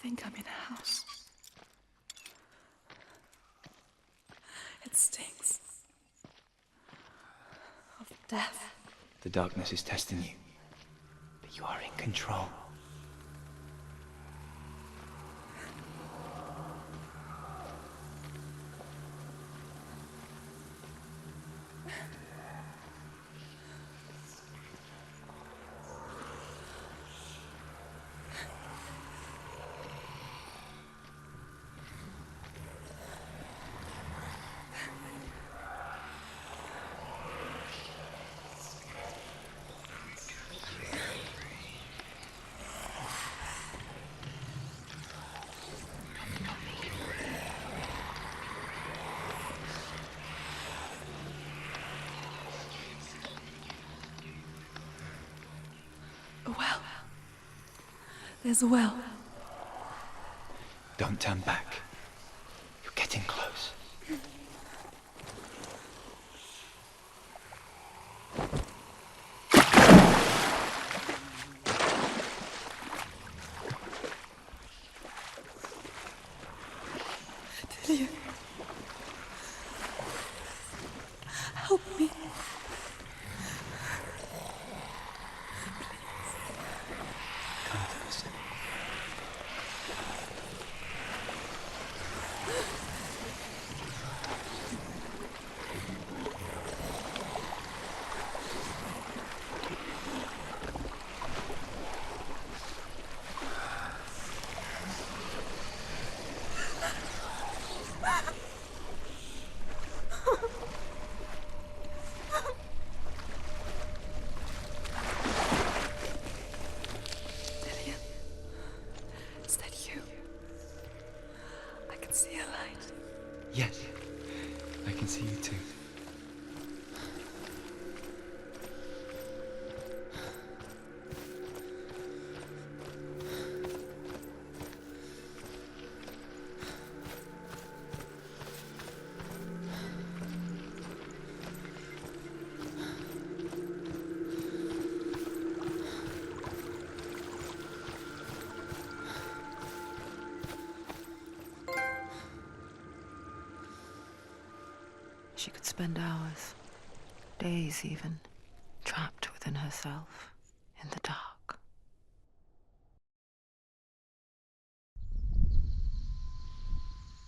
think I'm in a house. It stinks of death. The darkness is testing you, but you are in control. A well. There's a well. Don't turn back. You're getting close. Delia. Help me. Come to us. Delia. Is that you? I can see a light. Yes, I can see you too. She could spend hours, days even, trapped within herself, in the dark.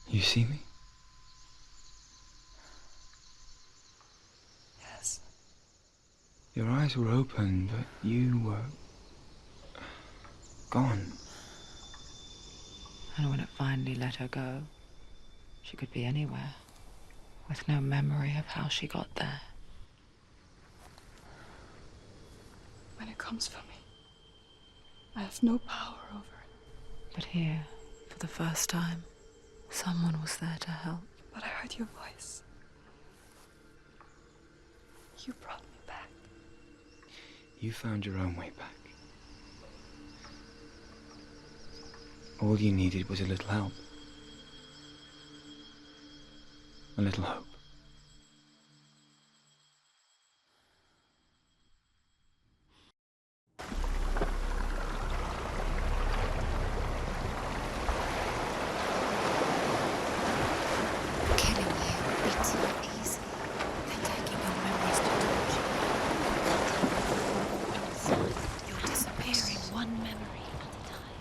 You see me? Yes. Your eyes were open, but you were gone. And when it finally let her go, she could be anywhere, with no memory of how she got there. When it comes for me, I have no power over it. But here, for the first time, someone was there to help. But I heard your voice. You brought me back. You found your own way back. All you needed was a little help. A little hope. Killing you, it's so easy. They're taking your memories to torture. You're disappearing one memory at a time.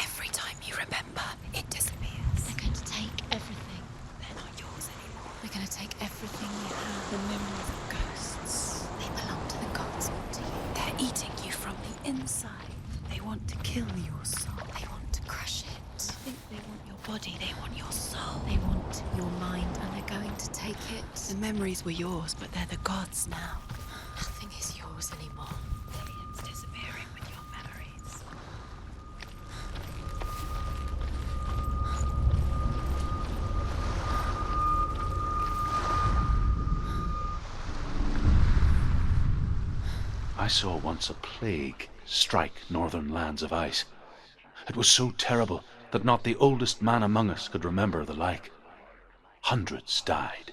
Every time you remember, it disappears. They're going to take everything. They're not yours anymore. They're going to take everything you have. The memories of ghosts. They belong to the gods, not to you. They're eating you from the inside. They want to kill your soul. They want to crush it. I think they want your body. They want your soul. They want your mind, and they're going to take it. The memories were yours, but they're the gods now. Nothing is yours anymore. Millions disappearing with your memories. I saw once a plague strike northern lands of ice. It was so terrible that not the oldest man among us could remember the like. Hundreds died.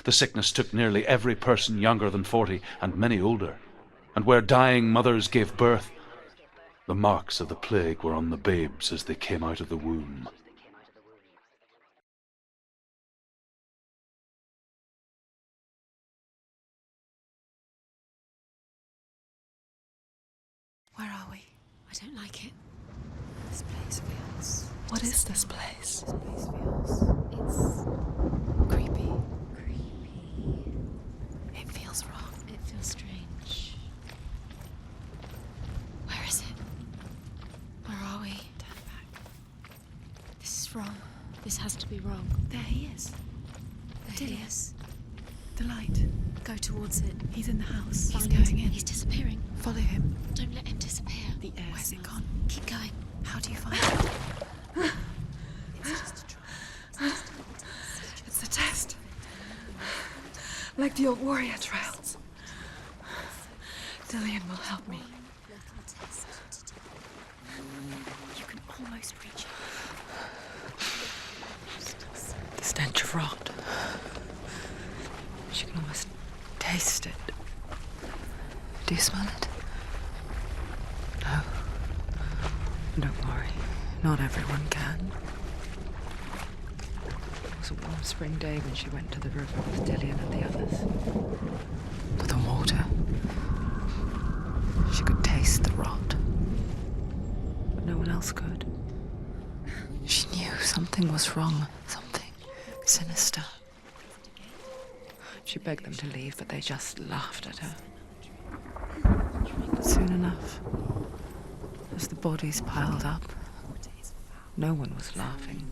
The sickness took nearly every person younger than 40 and many older, and where dying mothers gave birth, the marks of the plague were on the babes as they came out of the womb. Where are we? I don't like it. This place feels... What is this place? This place feels... It's... creepy. Creepy. It feels wrong. It feels strange. Where is it? Where are we? Turn back. This is wrong. This has to be wrong. There he is. There he is. The light. Go towards it. He's in the house. Find He's going it. in. He's disappearing. Follow him. Don't let him disappear. The air. Where's it gone? Keep going. How do you find it? It's just a trial. It's a test. Like the old warrior trials. Dillian will help me. Little test to do. You can almost reach it. The stench of rot. She can almost taste it. Do you smell it? No. Don't worry. Not everyone can. It was a warm spring day when she went to the river with Dillian and the others. To the water. She could taste the rot. But no one else could. She knew something was wrong. Something sinister. She begged them to leave, but they just laughed at her. But soon enough, as the bodies piled up, no one was laughing.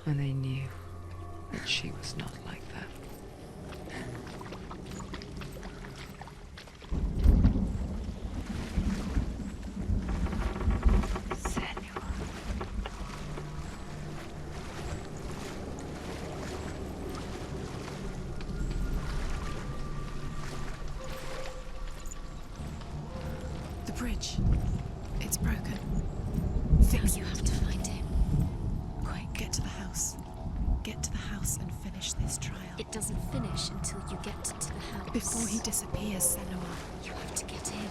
And they knew that she was not like that. The bridge. It's broken. Fix. You have to find him. Quick, get to the house. Get to the house and finish this trial. It doesn't finish until you get to the house. Before he disappears, Senua. You have to get in.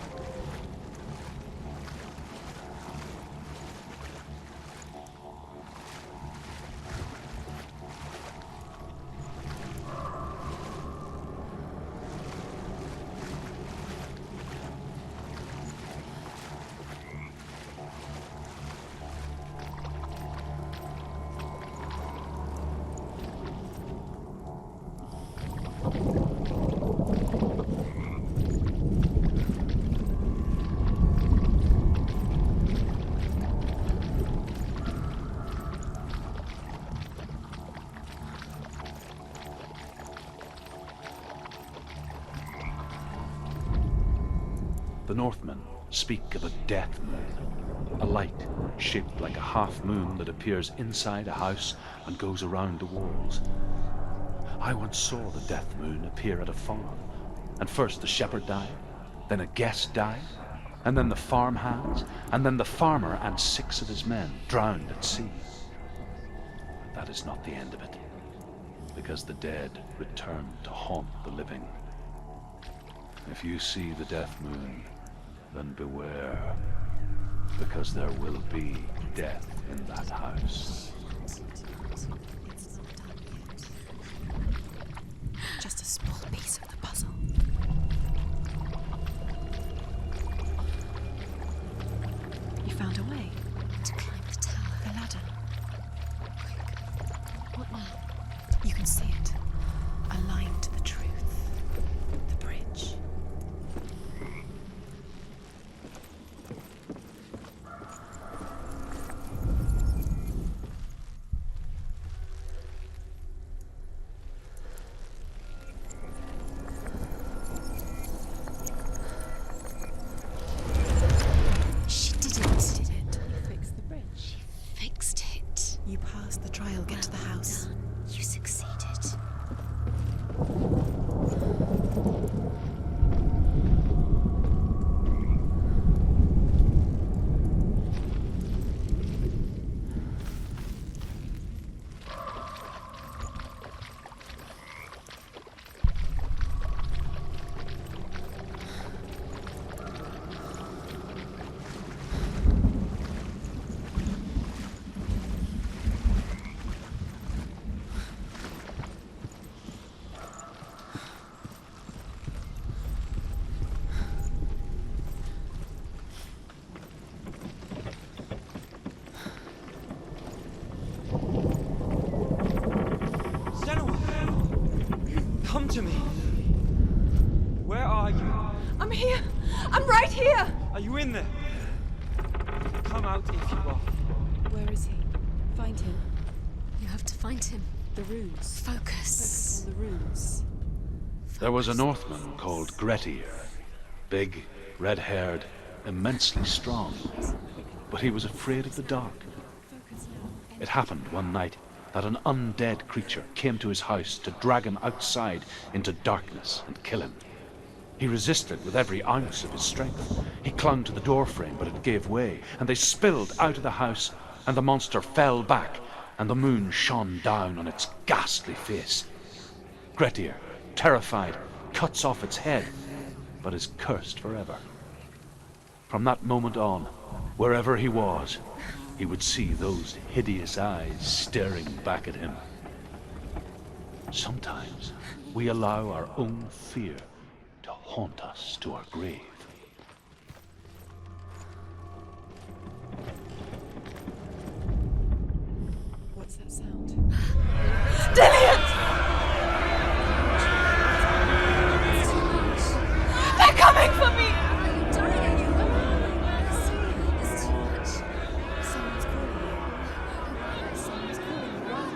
The Northmen speak of a death moon, a light shaped like a half moon that appears inside a house and goes around the walls. I once saw the death moon appear at a farm, and first the shepherd died, then a guest died, and then the farm hands, and then the farmer and 6 of his men drowned at sea. But that is not the end of it, because the dead return to haunt the living. If you see the death moon, then beware, because there will be death in that house. Just a small piece of the puzzle. You found a way To climb the tower. the ladder. What now? You can see it. Aligned to the truth. The bridge. She did it. Did it? You fixed the bridge. Fixed it. You passed the trial. Get to the house. Done. You succeeded. to me. Where are you? I'm here. I'm right here. Are you in there? Come out if you are. Where is he? Find him. You have to find him. The runes. Focus. Focus on the runes. There was a Northman called Grettir. Big, red-haired, immensely strong. But he was afraid of the dark. It happened one night that an undead creature came to his house to drag him outside into darkness and kill him. He resisted with every ounce of his strength. He clung to the doorframe, but it gave way, and they spilled out of the house, and the monster fell back, and the moon shone down on its ghastly face. Grettir, terrified, cuts off its head, but is cursed forever. From that moment on, wherever he was, he would see those hideous eyes staring back at him. Sometimes we allow our own fear to haunt us to our grave. What's that sound? Dillian! They're coming for me! Are you dying? It's too much. Someone's calling you. Someone's calling you. Run.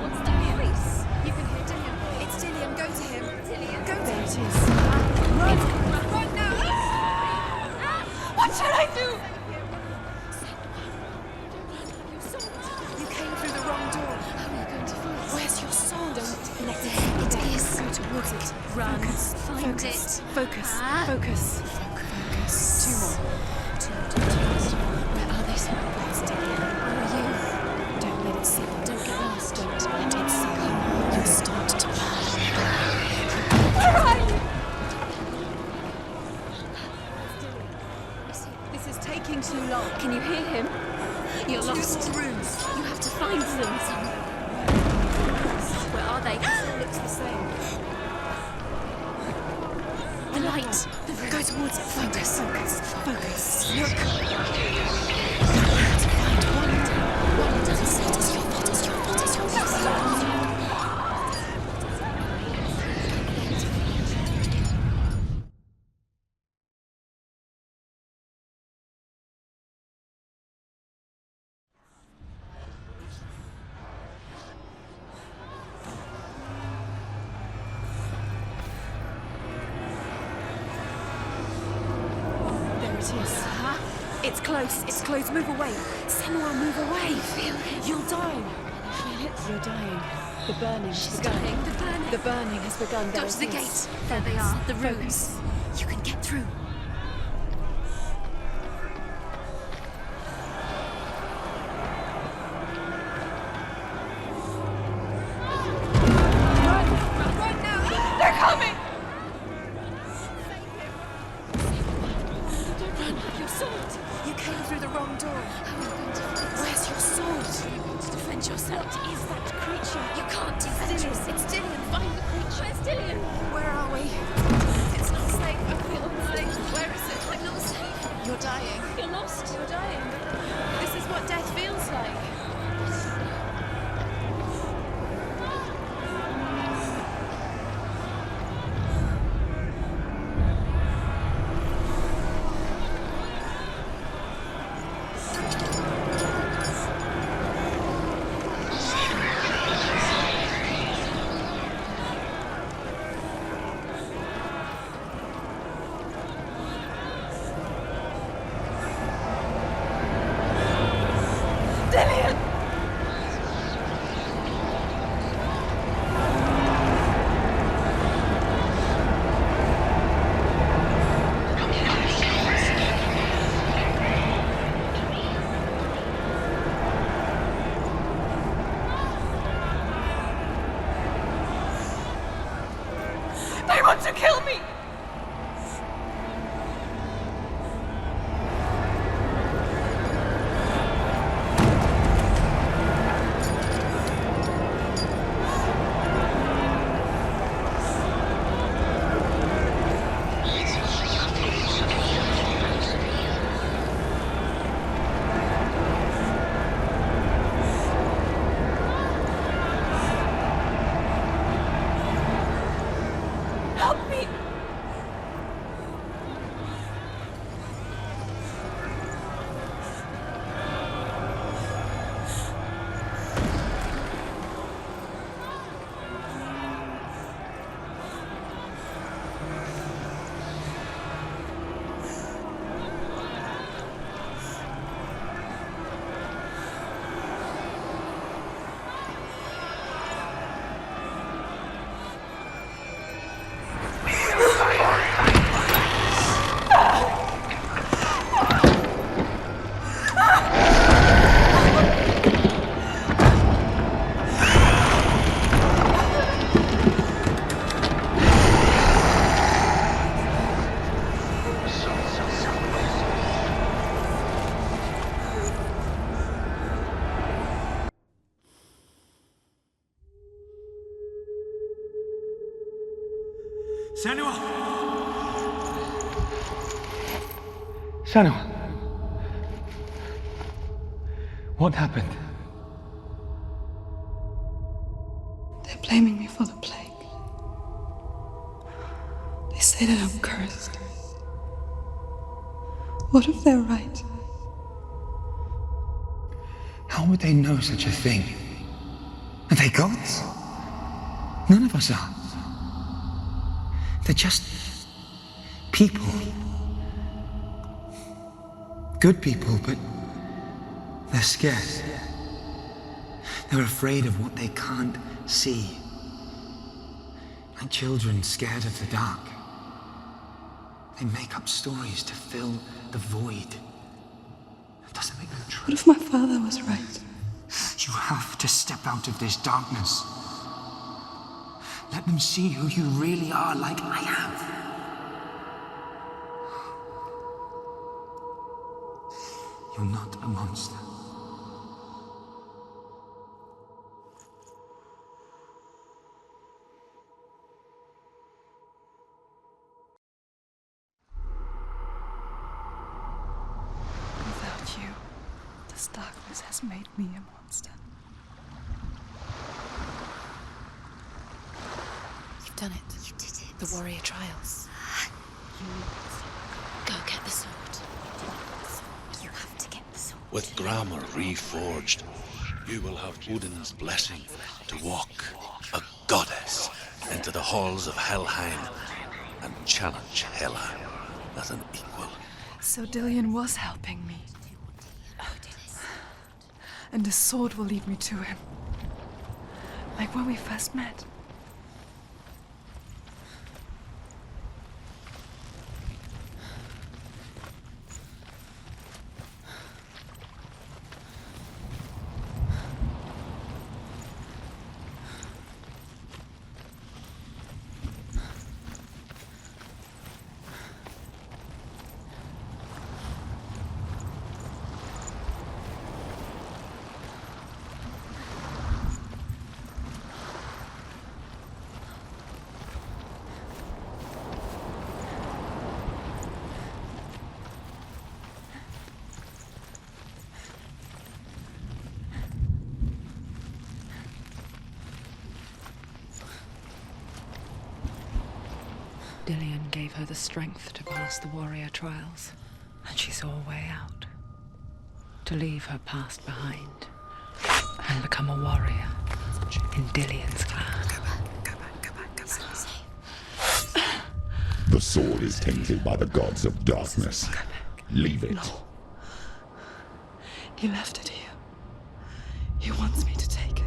What's the voice? You can hear Dillian. It's Dillian. Go to him. Dillian, go to There him. it is. Run. Run now! What should I do? You came through the wrong door. How are you going to find us? Where's your soul? Don't let It it is. go towards it. Run. Focus. Find Focus. it. Focus. Ah. Focus. Focus. Two more. Where are they? Where's Dillian? Where are you? Don't let it see. Don't get lost. Don't let it see. You'll start to burn. Where are you? This is taking too long. Can you hear him? You're lost. Two more rooms. You have to find them. Where are they? It looks the same. The light. Go towards it. Focus. Focus. Focus. Look. One doesn't see it as your fault, as your fault, as your fault. There it is. It's close. It's close. Move away. Senua, move away. Feel it. You'll die. Feel it. You're dying. The burning has She's begun. dying. The burning. The burning has begun. There Go to the it gate. is. There they are. The Focus. runes. You can get through. Run now. They're coming! Don't run. Your sword. You came through the wrong door. Where's your sword? To defend yourself. What is that creature? You can't defend yourself. It's Dillian. Find the creature. Where's Dillian? Where are we? It's not safe. I feel unsafe. Where is it? I'm not safe. You're dying. You're lost. You're dying. This is what death feels like. Dillian! They want to kill me! Senua! Senua! What happened? They're blaming me for the plague. They say that I'm cursed. What if they're right? How would they know such a thing? Are they gods? None of us are. They're just people. Good people, but they're scared. They're afraid of what they can't see. Like children scared of the dark. They make up stories to fill the void. That doesn't make them true. What if my father was right? You have to step out of this darkness. Let them see who you really are, like I have. You're not a monster. Without you, this darkness has made me a monster. You've done it. You did it. The warrior trials. Go get the sword. You have to get the sword. With GRAMR reforged, you will have Odin's blessing to walk, a goddess, into the halls of Helheim and challenge Hela as an equal. So Dillion was helping me. And the sword will lead me to him. Like when we first met. Dillion gave her the strength to pass the warrior trials, and she saw a way out. To leave her past behind and become a warrior in Dillion's clan. The sword is tainted by the gods of darkness. Leave it. No. He left it here. He wants me to take it.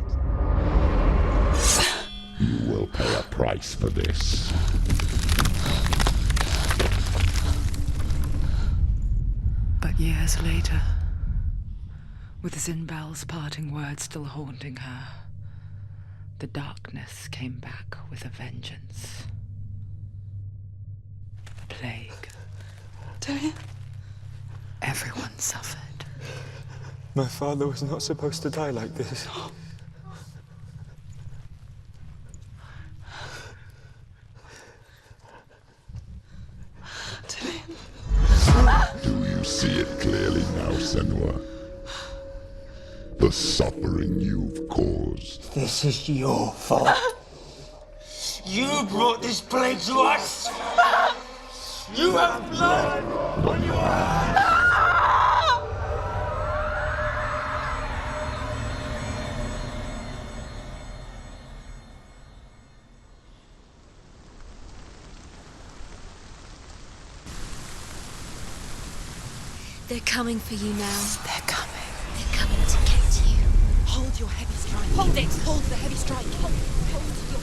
You will pay a price for this. But years later, with Zinbal's parting words still haunting her, the darkness came back with a vengeance. Plague. Dillion? Everyone suffered. My father was not supposed to die like this. Do you see it clearly now, Senua? The suffering you've caused. This is your fault. You brought this plague to us. You have blood on your hands. They're coming for you now. They're coming. They're coming to get you. Hold your heavy strike. Hold it. Hold the heavy strike.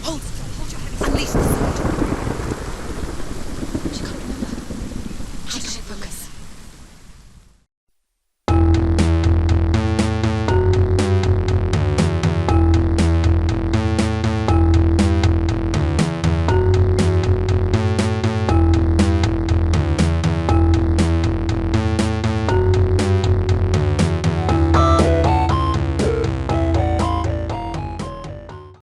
Hold your heavy strike. Unleash the